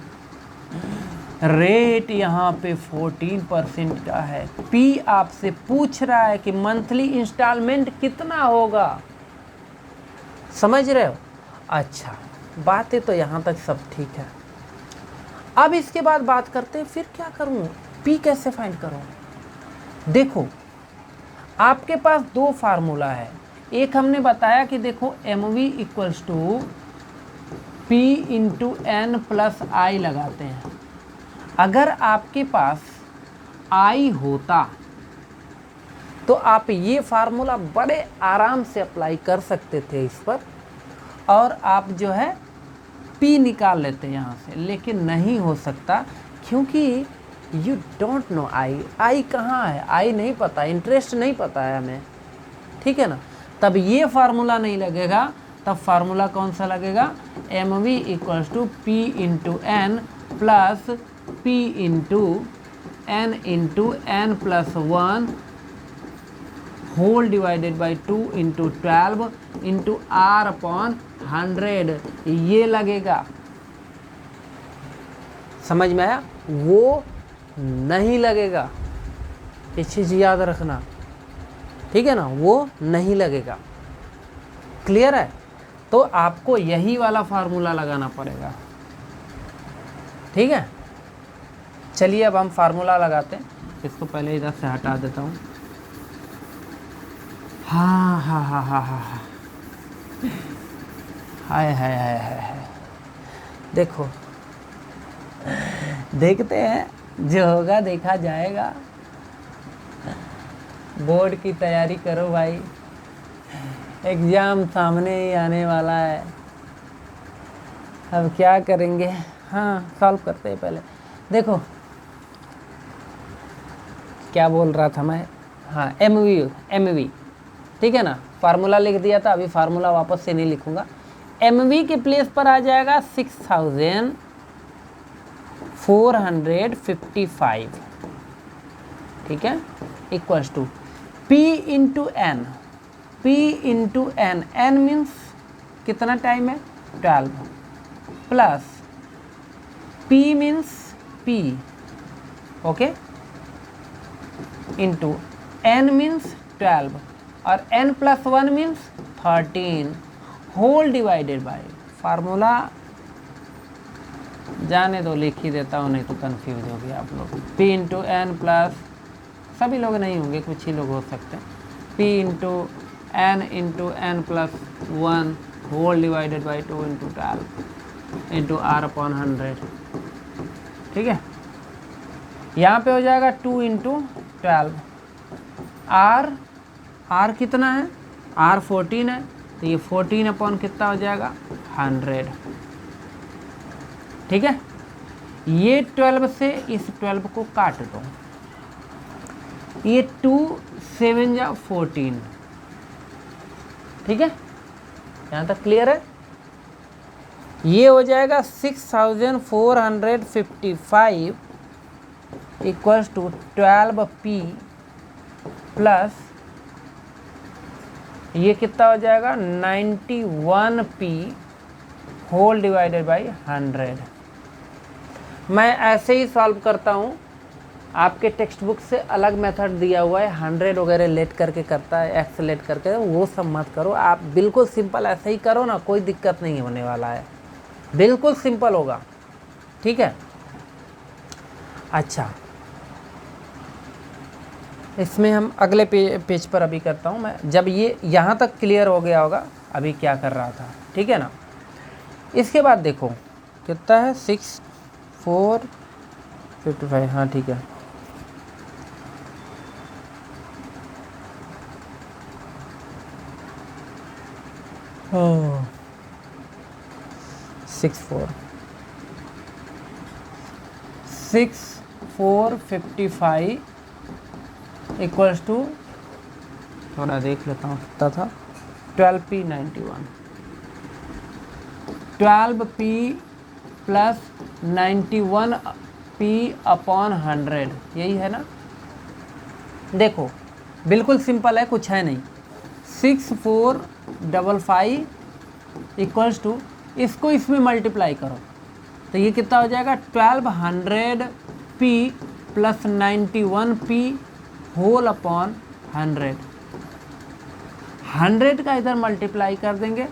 रेट यहाँ पे 14% का है। पी आपसे पूछ रहा है कि मंथली इंस्टॉलमेंट कितना होगा, समझ रहे हो? अच्छा, बातें तो यहाँ तक सब ठीक है। अब इसके बाद बात करते हैं फिर क्या करूँ, पी कैसे फाइंड करूँ। देखो आपके पास दो फार्मूला है। एक हमने बताया कि देखो mv equals to P into N plus I लगाते हैं। अगर आपके पास आई होता तो आप ये फार्मूला बड़े आराम से अप्लाई कर सकते थे इस पर, और आप जो है पी निकाल लेते यहाँ से, लेकिन नहीं हो सकता क्योंकि यू डोंट नो आई कहाँ है, आई नहीं पता, इंटरेस्ट नहीं पता है हमें, ठीक है ना। तब ये फार्मूला नहीं लगेगा, तब फार्मूला कौन सा लगेगा, M V equals to P into N plus P into N plus 1 whole divided by 2 into 12 into R upon 100, ये लगेगा। समझ में आया? वो नहीं लगेगा, ये चीज़ याद रखना, ठीक है ना, वो नहीं लगेगा। क्लियर है? तो आपको यही वाला फार्मूला लगाना पड़ेगा, ठीक है। चलिए अब हम फार्मूला लगाते हैं। इसको पहले इधर से हटा देता हूँ। हाँ हाँ हाँ हाँ हाँ हाँ, हाय हाय हाय हाय हाय। देखो देखते हैं, जो होगा देखा जाएगा। बोर्ड की तैयारी करो भाई, एग्ज़ाम सामने ही आने वाला है। अब क्या करेंगे, हाँ सॉल्व करते हैं पहले। देखो क्या बोल रहा था मैं, हाँ एम वी, ठीक है ना, फार्मूला लिख दिया था, अभी फार्मूला वापस से नहीं लिखूंगा। एम वी के प्लेस पर आ जाएगा 6455, ठीक है, equals to P into N, P into N, N means कितना टाइम है 12, plus P means P, okay, into N means 12 और n plus 1 means 13 whole divided by, formula जाने दो, लिख ही देता हूँ, नहीं तो कंफ्यूज हो गया आप लोग। p इंटू एन प्लस, सभी लोग नहीं होंगे, कुछ ही लोग हो सकते हैं, p into N plus 1 whole divided by 2 into 12 into R upon 100, ठीक है। यहाँ पे हो जाएगा 2 इंटू 12, आर कितना है, आर 14 है, तो ये 14 अपॉन कितना हो जाएगा 100, ठीक है। ये 12 से इस 12 को काट दो, ये 2 7 जा 14, ठीक है, यहाँ तक क्लियर है। ये हो जाएगा 6455 इक्वल्स टू 12p प्लस ये कितना हो जाएगा 91p होल डिवाइडेड बाई 100। मैं ऐसे ही सॉल्व करता हूँ, आपके टेक्स्ट बुक से अलग मेथड दिया हुआ है, 100 वगैरह लेट करके करता है, एक्स लेट करके, वो सब मत करो, आप बिल्कुल सिंपल ऐसे ही करो ना, कोई दिक्कत नहीं होने वाला है, बिल्कुल सिंपल होगा, ठीक है। अच्छा, इसमें हम अगले पेज पर अभी करता हूँ मैं, जब ये यहाँ तक क्लियर हो गया होगा अभी क्या कर रहा था, ठीक है ना। इसके बाद देखो कितना है 6455, हाँ ठीक है, ओह 6455 इक्वल्स टू, थोड़ा देख लेता हूँ कितना था, 12p91, 12p plus 91p upon 100, यही है ना। देखो बिल्कुल सिंपल है, कुछ है नहीं, 6455 इक्वल्स टू इसको इसमें मल्टीप्लाई करो तो ये कितना हो जाएगा 1200p plus 91p whole upon 100। 100 का इधर मल्टीप्लाई कर देंगे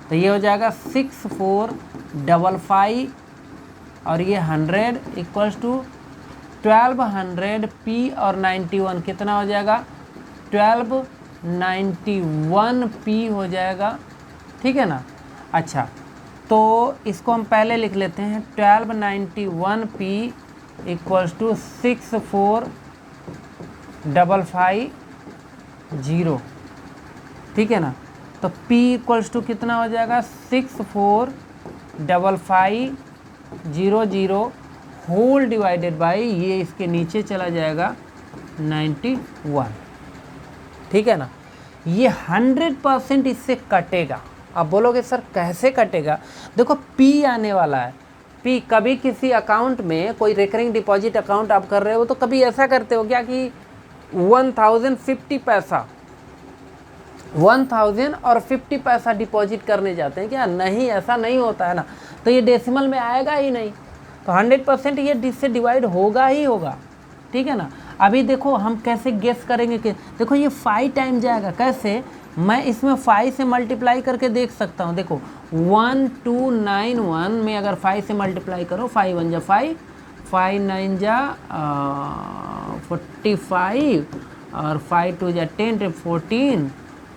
तो ये हो जाएगा 6455 और ये 100 इक्वल्स टू 1200p और 91 कितना हो जाएगा 1291p हो जाएगा। ठीक है ना। अच्छा तो इसको हम पहले लिख लेते हैं 1291p इक्वल्स टू 64550। ठीक है ना। तो p इक्वल्स टू कितना हो जाएगा 64550 होल डिवाइडेड बाई ये इसके नीचे चला जाएगा 91। ठीक है ना। ये 100% इससे कटेगा। अब बोलोगे सर कैसे कटेगा? देखो p आने वाला है। p कभी किसी अकाउंट में कोई रिकरिंग डिपॉजिट अकाउंट आप कर रहे हो तो कभी ऐसा करते हो क्या कि 1050 पैसा 1000 और 50 पैसा डिपॉजिट करने जाते हैं क्या? नहीं, ऐसा नहीं होता है ना। तो ये डेसिमल में आएगा ही नहीं, तो 100% ये इससे डिवाइड होगा ही होगा। ठीक है ना। अभी देखो हम कैसे गेस करेंगे कि देखो ये 5 टाइम जाएगा। कैसे? मैं इसमें 5 से मल्टीप्लाई करके देख सकता हूँ। देखो 1291 में अगर 5 से मल्टीप्लाई करो 5 1 जा 5 5 9 जा 45 और 5 2 जा 10 14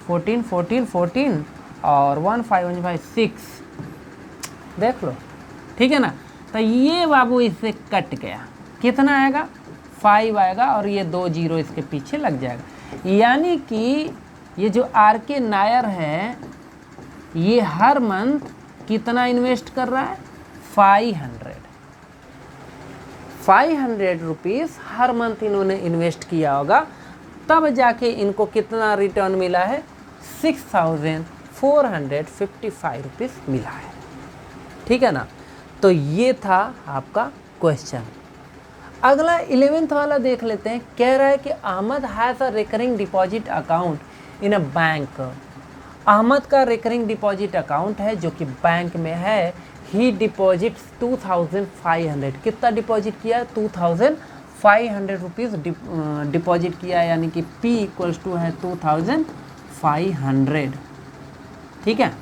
14 14 14 और 1 5 1 5 6 देख लो। ठीक है ना। तो ये बाबू इससे कट गया, कितना आएगा 5 आएगा और ये 2 जीरो इसके पीछे लग जाएगा। यानी कि ये जो RK नायर है ये हर मंथ कितना इन्वेस्ट कर रहा है 500 रुपीज़ हर मंथ इन्होंने इन्वेस्ट किया होगा, तब जाके इनको कितना रिटर्न मिला है 6455 रुपीज़ मिला है। ठीक है ना। तो ये था आपका क्वेश्चन। अगला 11th वाला देख लेते हैं। कह रहा है कि Ahmad has a recurring deposit account in a bank. Ahmad का रिकरिंग डिपॉजिट अकाउंट है जो कि बैंक में है। ही डिपॉजिट्स 2500। कितना डिपॉजिट किया है 2500 रुपीज़ डिपॉजिट किया है, यानी कि P इक्वल्स टू है 2500। ठीक है।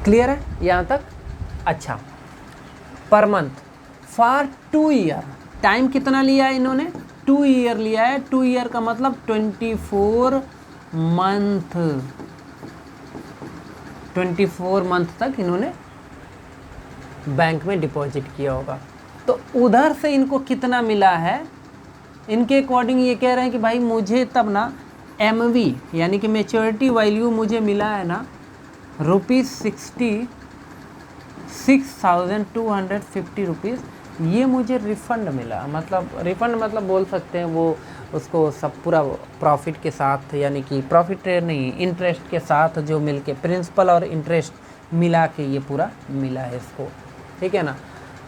क्लियर है यहाँ तक? अच्छा, पर मंथ फॉर 2 ईयर। टाइम कितना लिया है इन्होंने 2 ईयर लिया है। 2 ईयर का मतलब 24 मंथ। 24 मंथ तक इन्होंने बैंक में डिपॉजिट किया होगा। तो उधर से इनको कितना मिला है, इनके अकॉर्डिंग ये कह रहे हैं कि भाई मुझे तब ना MV यानी कि मैच्योरिटी वैल्यू मुझे मिला है ना ₹66,250 रुपीज़। ये मुझे रिफ़ंड मिला। मतलब रिफ़ंड मतलब बोल सकते हैं वो उसको सब पूरा प्रॉफिट के साथ, यानी कि प्रॉफिट नहीं इंटरेस्ट के साथ जो मिलके प्रिंसिपल और इंटरेस्ट मिला के ये पूरा मिला है इसको। ठीक है ना।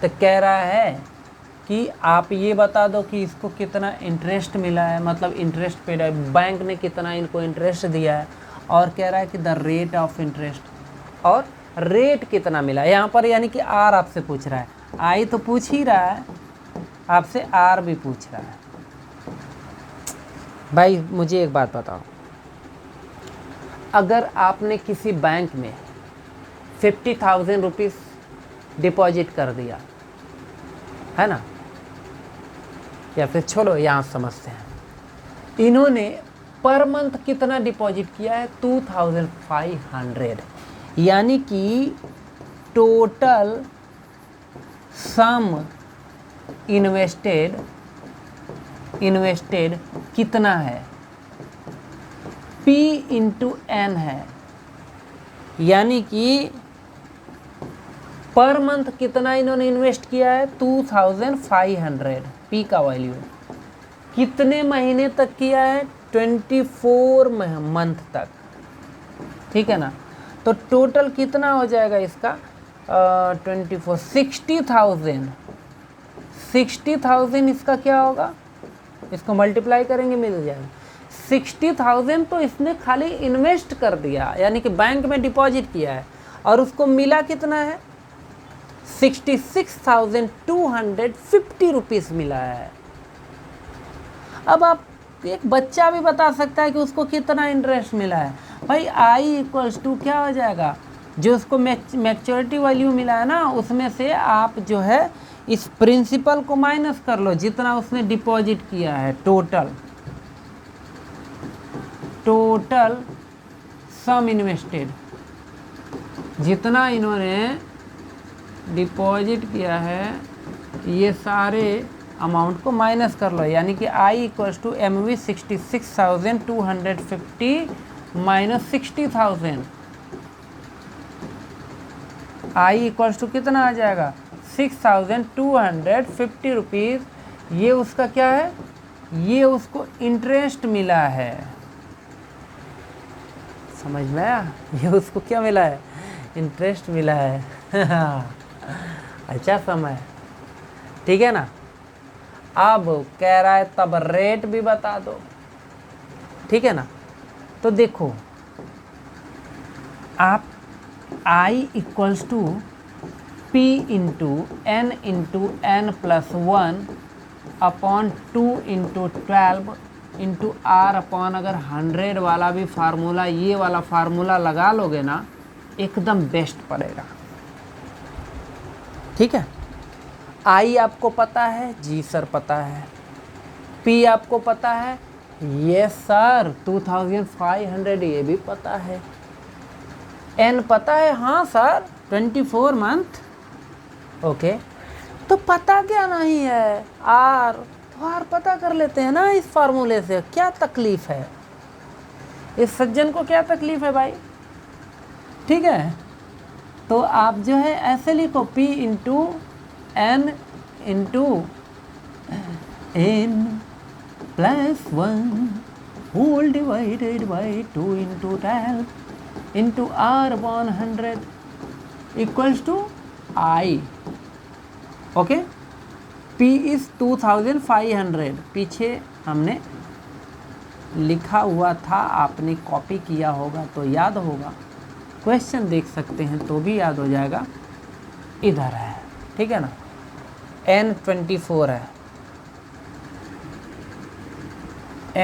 तो कह रहा है कि आप ये बता दो कि इसको कितना इंटरेस्ट मिला है, मतलब इंटरेस्ट पेड है, बैंक ने कितना इनको इंटरेस्ट दिया है, और कह रहा है कि द रेट ऑफ इंटरेस्ट और रेट कितना मिला है यहाँ पर। यानी कि R आपसे पूछ रहा है। I तो पूछ ही रहा है आपसे, R भी पूछ रहा है। भाई मुझे एक बात बताओ, अगर आपने किसी बैंक में 50,000 रुपीज़ डिपॉजिट कर दिया है ना, या फिर छोड़ो यहाँ समझते हैं, इन्होंने पर मंथ कितना डिपॉजिट किया है 2500, यानी कि टोटल सम इन्वेस्टेड कितना है P इंटू N है। यानी कि पर मंथ कितना इन्होंने इन्वेस्ट किया है 2500 P का वैल्यू। कितने महीने तक किया है 24 मंथ तक। ठीक है ना। तो टोटल कितना हो जाएगा इसका 24 60,000 इसका क्या होगा, इसको मल्टीप्लाई करेंगे मिल जाएगा 60,000 तो इसने खाली इन्वेस्ट कर दिया, यानी कि बैंक में डिपॉजिट किया है, और उसको मिला कितना है, 66,250 रुपीज़ मिला है। अब आप, एक बच्चा भी बता सकता है कि उसको कितना इंटरेस्ट मिला है। भाई आई इक्वल्स टू क्या हो जाएगा, जो उसको मैच्योरिटी वैल्यू मिला है ना, उसमें से आप जो है इस प्रिंसिपल को माइनस कर लो, जितना उसने डिपॉजिट किया है, टोटल सम इन्वेस्टेड, जितना इन्होंने डिपॉजिट किया है ये सारे अमाउंट को माइनस कर लो, यानी कि I equals to MV 66,250 minus 60,000, I equals to कितना आ जाएगा, 6,250 रुपीज़। ये उसका क्या है, ये उसको इंटरेस्ट मिला है, समझ में आया, ये उसको क्या मिला है, इंटरेस्ट मिला है। अच्छा समय, ठीक है ना। अब कह रहा है तब रेट भी बता दो, ठीक है ना। तो देखो आप I equals to P into N plus 1 upon 2 into 12 into R upon, अगर 100 वाला भी फार्मूला, ये वाला फार्मूला लगा लोगे ना, एकदम बेस्ट पड़ेगा, ठीक है। आई आपको पता है, जी सर पता है। पी आपको पता है, यस सर 2500 ये भी पता है। एन पता है, हाँ सर 24 मंथ, ओके। तो पता क्या नहीं है, आर, तो आर पता कर लेते हैं ना इस फार्मूले से, क्या तकलीफ है, इस सज्जन को क्या तकलीफ है भाई, ठीक है। तो आप जो है ऐसे लिखो, P into N into N plus 1 whole divided by 2 into 12 into R upon 100 equals to I, okay. P is 2500, पीछे हमने लिखा हुआ था, आपने कॉपी किया होगा तो याद होगा, क्वेश्चन देख सकते हैं तो भी याद हो जाएगा, इधर है, ठीक है ना। N 24 है,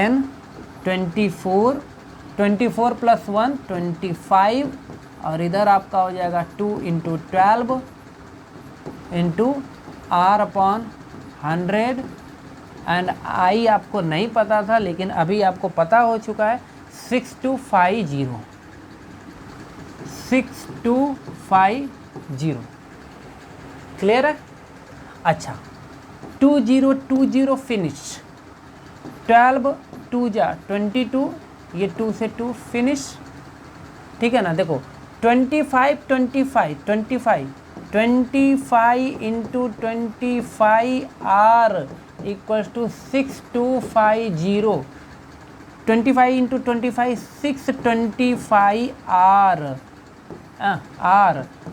N 24 प्लस 1 25, और इधर आपका हो जाएगा 2 into 12 into R upon 100, and I आपको नहीं पता था, लेकिन अभी आपको पता हो चुका है, 6250 क्लियर है। अच्छा 2020 फिनिश, 12 2 जा 22, ये 2 से 2 फिनिश, ठीक है ना। देखो 25 into 25 R equals to 6250, 25 into 25 625 R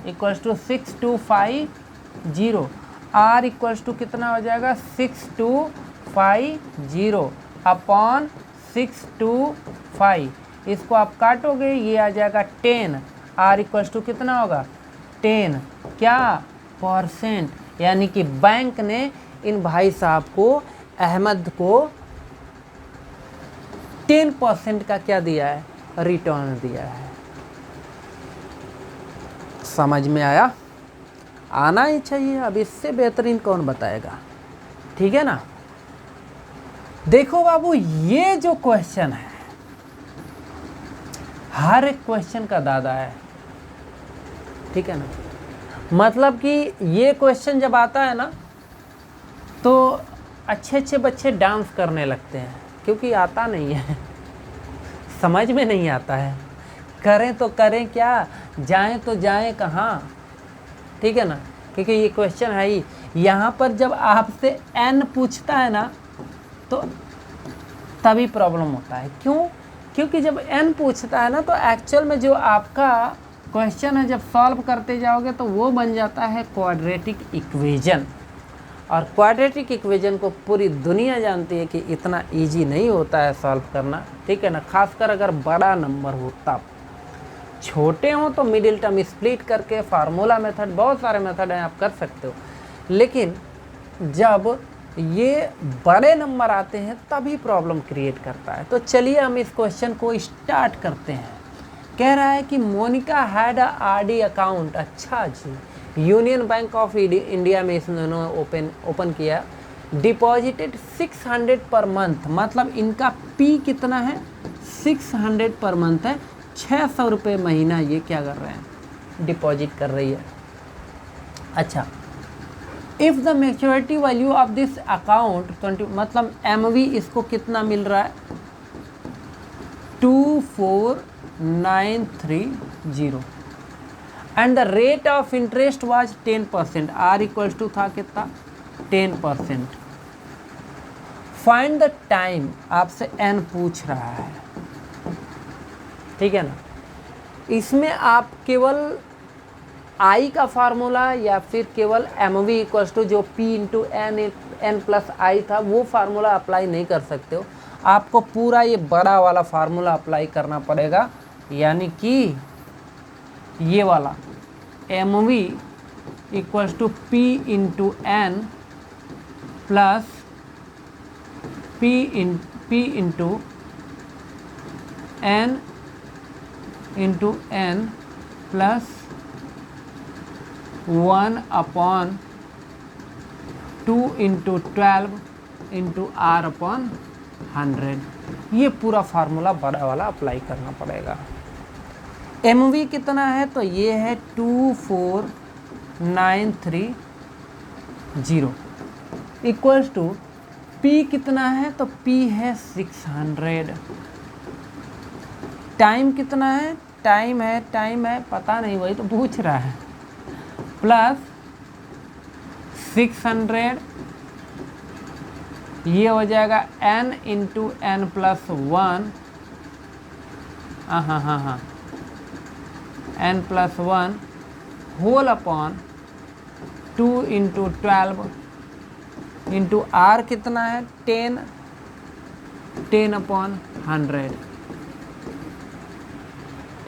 equals to 6250, R equals to कितना हो जाएगा, 6250 अपॉन 625, इसको आप काटोगे, ये आ जाएगा 10, R इक्वल्स टू कितना होगा, 10 क्या परसेंट, यानी कि बैंक ने इन भाई साहब को, अहमद को 10% का क्या दिया है, रिटर्न दिया है। समझ में आया, आना ही चाहिए, अब इससे बेहतरीन कौन बताएगा, ठीक है ना। देखो बाबू, ये जो क्वेश्चन है, हर एक क्वेश्चन का दादा है, ठीक है ना। मतलब कि ये क्वेश्चन जब आता है ना, तो अच्छे अच्छे बच्चे डांस करने लगते हैं, क्योंकि आता नहीं है, समझ में नहीं आता है, करें तो करें क्या, जाएं तो जाएं कहाँ, ठीक है ना। क्योंकि ये क्वेश्चन है ही, यहाँ पर जब आपसे n पूछता है ना, तो तभी प्रॉब्लम होता है। क्यों? क्योंकि जब n पूछता है ना, तो एक्चुअल में जो आपका क्वेश्चन है, जब सॉल्व करते जाओगे तो वो बन जाता है क्वाड्रेटिक इक्वेशन। और क्वाड्रेटिक इक्वेशन को पूरी दुनिया जानती है कि इतना इजी नहीं होता है सॉल्व करना, ठीक है ना, खासकर अगर बड़ा नंबर हो तब। छोटे हों तो मिडिल टर्म स्प्लिट करके फार्मूला मेथड, बहुत सारे मेथड हैं, आप कर सकते हो, लेकिन जब ये बड़े नंबर आते हैं तभी प्रॉब्लम क्रिएट करता है। तो चलिए हम इस क्वेश्चन को स्टार्ट करते हैं। कह रहा है कि Monika had a RD account, अच्छा जी, यूनियन बैंक ऑफ इंडिया में इसने ओपन किया, डिपॉजिटेड 600 पर मंथ, मतलब इनका पी कितना है, 600 पर मंथ है, 600 रुपये महीना ये क्या कर रहे हैं, डिपॉजिट कर रही है। अच्छा, if the maturity value of this account 20, मतलब एमवी इसको कितना मिल रहा है, 24930, and the rate of interest was 10%, R equals to था कितना, 10%। फाइंड द टाइम, आपसे एन पूछ रहा है, ठीक है ना। इसमें आप केवल आई का फार्मूला या फिर केवल एम वी इक्वल्स टू जो पी इंटू एन प्लस आई था वो फार्मूला अप्लाई नहीं कर सकते हो, आपको पूरा ये बड़ा वाला फार्मूला अप्लाई करना पड़ेगा, यानी कि ये वाला M V equals to P into N plus P into N into N plus 1/2 into 12 into R upon 100, ये पूरा फार्मूला बड़ा वाला अप्लाई करना पड़ेगा। एम वी कितना है, तो ये है 24930 इक्वल्स टू पी कितना है, तो पी है 600, टाइम कितना है, टाइम है पता नहीं, वही तो पूछ रहा है, प्लस 600, ये हो जाएगा n इंटू एन प्लस 1, हाँ n plus 1 whole upon 2 into 12 into R कितना है 10 अपॉन 100,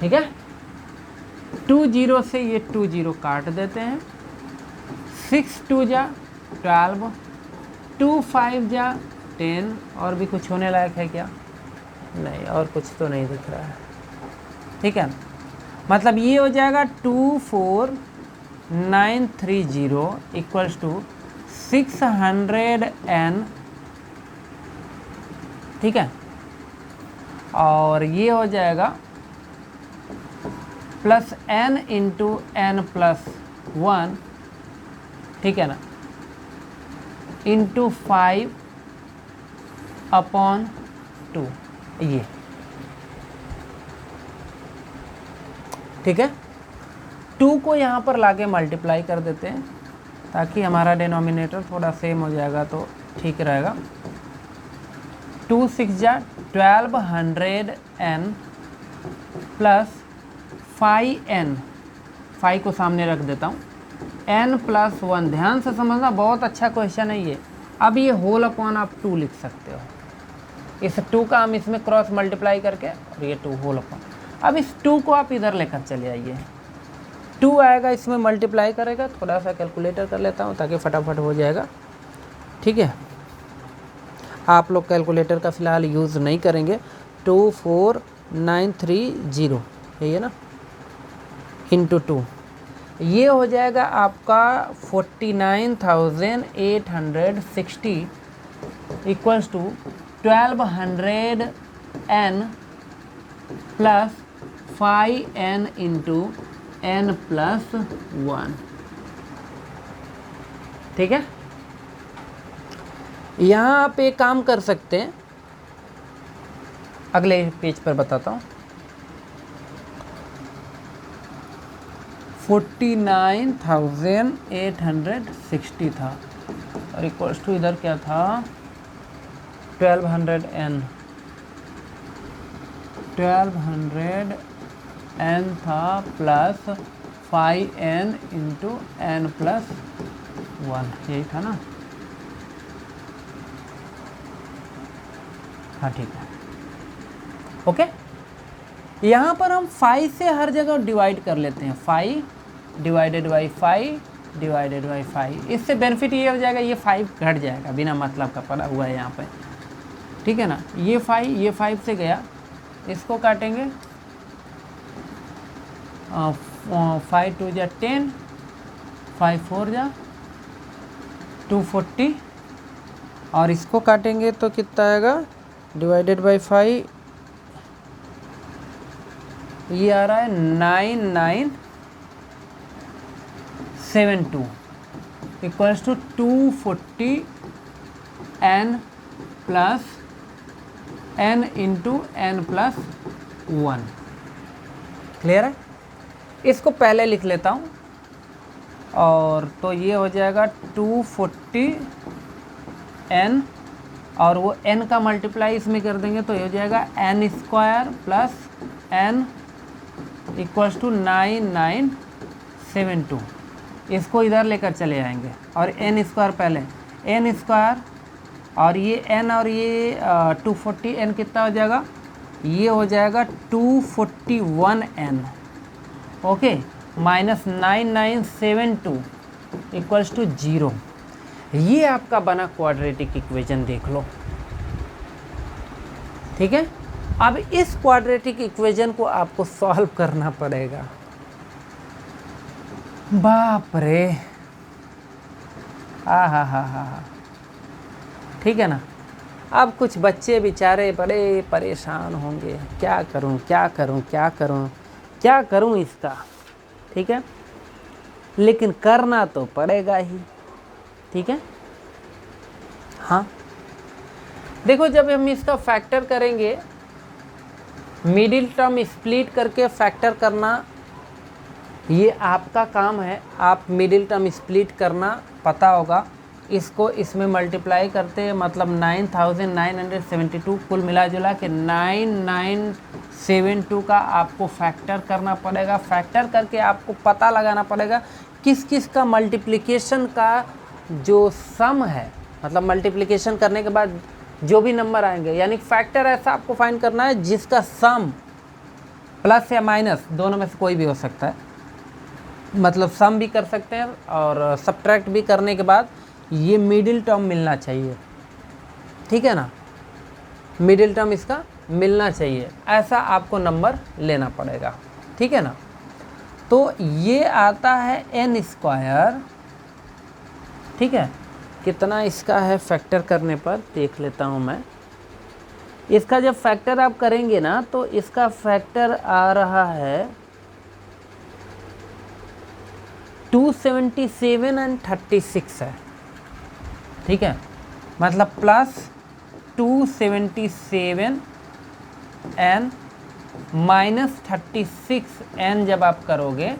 ठीक है। 2 0 से ये 2 0 काट देते हैं, 6 2 जा 12, 2 5 जा 10, और भी कुछ होने लायक है क्या, नहीं, और कुछ तो नहीं दिख रहा है, ठीक है ना। मतलब ये हो जाएगा 24930 इक्वल्स टू 600n, ठीक है, और ये हो जाएगा plus n into N plus 1, ठीक है ना, इंटू 5 अपॉन 2, ये ठीक है। 2 को यहाँ पर लाके मल्टीप्लाई कर देते हैं ताकि हमारा डिनोमिनेटर थोड़ा सेम हो जाएगा तो ठीक रहेगा। 2 6 जा 1200n प्लस 5n, 5 को सामने रख देता हूँ, n प्लस 1, ध्यान से समझना, बहुत अच्छा क्वेश्चन है ये। अब ये होल अपॉन आप 2 लिख सकते हो, इस 2 का हम इसमें क्रॉस मल्टीप्लाई करके, और ये 2 होल अपॉन। अब इस 2 को आप इधर लेकर चले आइए, 2 आएगा इसमें मल्टीप्लाई करेगा, थोड़ा सा कैलकुलेटर कर लेता हूँ ताकि फटाफट हो जाएगा, ठीक है। आप लोग कैलकुलेटर का फ़िलहाल यूज़ नहीं करेंगे। 24930 है ना, इंटू 2, ये हो जाएगा आपका 49,860 equals to 1200n plus 5n into n plus 1, ठीक है। यहाँ आप एक काम कर सकते हैं, अगले पेज पर बताता हूँ। 49,860 था और इक्वल्स टू इधर क्या था 1200n था plus 5n into n plus 1, यही था ना, हाँ ठीक है, ओके। यहाँ पर हम 5 से हर जगह डिवाइड कर लेते हैं, 5 डिवाइडेड बाई 5 डिवाइडेड बाई 5। इससे बेनिफिट ये हो जाएगा, ये 5 घट जाएगा, बिना मतलब का पड़ा हुआ है यहाँ पे, ठीक है ना। ये 5 से गया, इसको काटेंगे, 5 2 जा 10, 5 4 जा 240, और इसको काटेंगे तो कितना आएगा, डिवाइडेड बाई 5, ये आ रहा है 9972 equals to 240 n plus n into n plus 1। Clear है? इसको पहले लिख लेता हूँ, और तो ये हो जाएगा 240 n, और वो n का मल्टीप्लाई इसमें कर देंगे तो ये हो जाएगा n square plus n equals to 9972। इसको इधर लेकर चले आएंगे, और n स्क्वायर पहले, n स्क्वायर और ये n और ये 240 n कितना हो जाएगा, ये हो जाएगा 241 n, okay, minus 9972 equals to 0। ये आपका बना क्वाड्रेटिक इक्वेशन, देख लो, ठीक है। अब इस क्वाड्रेटिक इक्वेशन को आपको सॉल्व करना पड़ेगा। बाप रे, हा, ठीक है ना। अब कुछ बच्चे बेचारे बड़े परेशान होंगे, क्या करूं क्या करूं क्या करूं क्या करूं इसका, ठीक है, लेकिन करना तो पड़ेगा ही, ठीक है। हाँ देखो, जब हम इसका फैक्टर करेंगे, मिडिल टर्म स्प्लिट करके फैक्टर करना, ये आपका काम है। आप मिडिल टर्म स्प्लिट करना पता होगा, इसको इसमें मल्टीप्लाई करते हैं, मतलब 9972 कुल मिला जुला के 9972 का आपको फैक्टर करना पड़ेगा। फैक्टर करके आपको पता लगाना पड़ेगा किस किस का मल्टीप्लिकेशन का जो सम है, मतलब मल्टीप्लिकेशन करने के बाद जो भी नंबर आएंगे, यानी फैक्टर ऐसा आपको फाइंड करना है जिसका सम प्लस या माइनस दोनों में से कोई भी हो सकता है, मतलब सम भी कर सकते हैं और सब्ट्रैक्ट भी करने के बाद ये मिडिल टर्म मिलना चाहिए, ठीक है ना, मिडिल टर्म इसका मिलना चाहिए, ऐसा आपको नंबर लेना पड़ेगा, ठीक है ना। तो ये आता है n स्क्वायर, ठीक है, कितना इसका है फैक्टर करने पर देख लेता हूँ मैं। इसका जब फैक्टर आप करेंगे ना, तो इसका फैक्टर आ रहा है 277 एंड 36 है, ठीक है, मतलब प्लस 277 एन माइनस 36 एन जब आप करोगे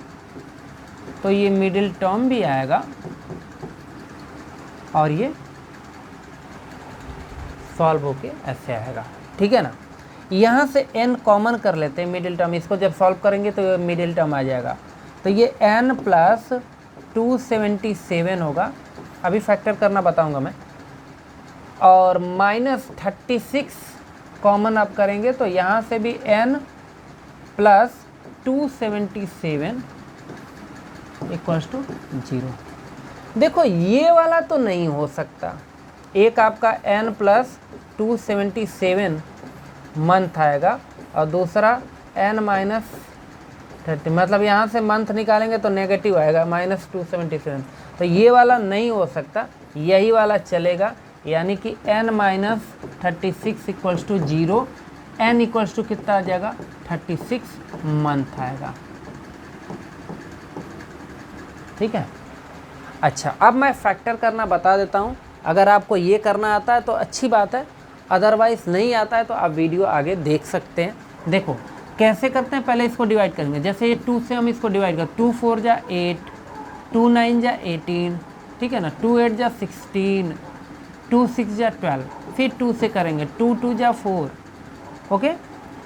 तो ये मिडिल टर्म भी आएगा, और ये सॉल्व होके ऐसे आएगा, ठीक है ना। यहाँ से n कॉमन कर लेते हैं मिडिल टर्म, इसको जब सॉल्व करेंगे तो ये मिडिल टर्म आ जाएगा, तो ये n प्लस 277 होगा, अभी फैक्टर करना बताऊंगा मैं, और माइनस 36 कॉमन आप करेंगे तो यहाँ से भी n प्लस 277 इक्वल्स टू 0। देखो ये वाला तो नहीं हो सकता, एक आपका n प्लस 277 मंथ आएगा और दूसरा n माइनस 30, मतलब यहाँ से मंथ निकालेंगे तो नेगेटिव आएगा माइनस 277, तो ये वाला नहीं हो सकता, यही वाला चलेगा, यानी कि n minus 36 equals to 0, n equals to कितना आ जाएगा 36 मंथ आएगा, ठीक है। अच्छा, अब मैं फैक्टर करना बता देता हूँ, अगर आपको ये करना आता है तो अच्छी बात है, अदरवाइज़ नहीं आता है तो आप वीडियो आगे देख सकते हैं। देखो कैसे करते हैं, पहले इसको डिवाइड करेंगे, जैसे ये 2 से हम इसको डिवाइड करें, 2 4 जा 8, 2 9 जा 18, ठीक है ना, 2 8 जा 16, 2 6 जा 12, फिर 2 से करेंगे, 2 2 जा 4, ओके,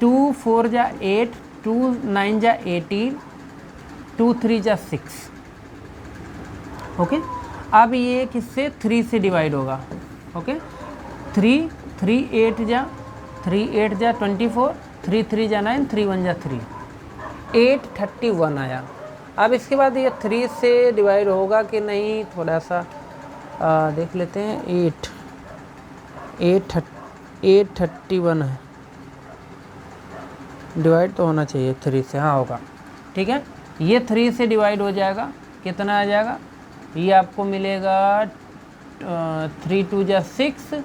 2 4 जा 8, 2 9 जा 18, 2 3 जा 6, ओके। अब ये किससे 3 से डिवाइड होगा, ओके, 3 3 8 जा 3 8 जा 24, 3 3 जा 9, 3 1 जा 3, 831 आया। अब इसके बाद ये 3 से डिवाइड होगा कि नहीं, थोड़ा सा देख लेते हैं। 831 है, डिवाइड तो होना चाहिए 3 से, हाँ होगा, ठीक है। ये 3 से डिवाइड हो जाएगा, कितना आ जाएगा, ये आपको मिलेगा 3 2 जा 6,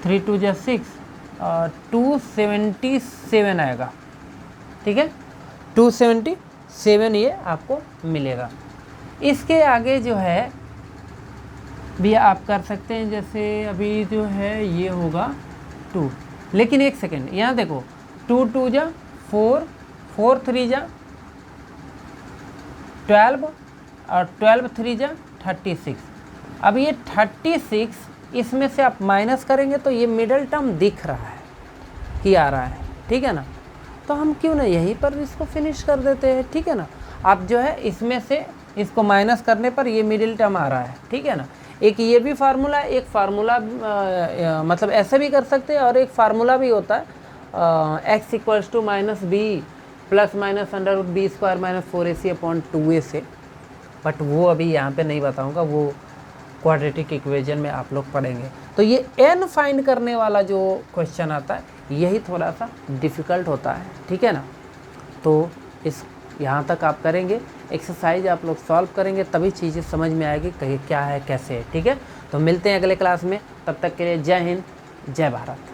3 2 जा 6 और 277 आएगा, ठीक है। 277 ये आपको मिलेगा। इसके आगे जो है भी आप कर सकते हैं, जैसे अभी जो है ये होगा 2, लेकिन एक सेकेंड, यहाँ देखो 2 2 जा 4, 4 3 जा 12 और 12 3 जा 36। अब ये 36 इसमें से आप माइनस करेंगे तो ये मिडल टर्म दिख रहा है कि आ रहा है, ठीक है ना। तो हम क्यों ना यहीं पर इसको फिनिश कर देते हैं, ठीक है ना। आप जो है इसमें से इसको माइनस करने पर ये मिडिल टर्म आ रहा है, ठीक है ना। एक ये भी फार्मूला, एक फार्मूला मतलब ऐसे भी कर सकते हैं, और एक फार्मूला भी होता है x equals to minus B plus minus under root B square minus 4ac upon 2a से, बट वो अभी यहाँ पे नहीं बताऊँगा, वो क्वाड्रेटिक इक्वेशन में आप लोग पढ़ेंगे। तो ये n फाइंड करने वाला जो क्वेश्चन आता है यही थोड़ा सा डिफ़िकल्ट होता है, ठीक है ना। तो इस यहाँ तक आप करेंगे, एक्सरसाइज आप लोग सॉल्व करेंगे, तभी चीज़ें समझ में आएगी कि क्या है कैसे है, ठीक है। तो मिलते हैं अगले क्लास में, तब तक के लिए जय हिंद, जय भारत।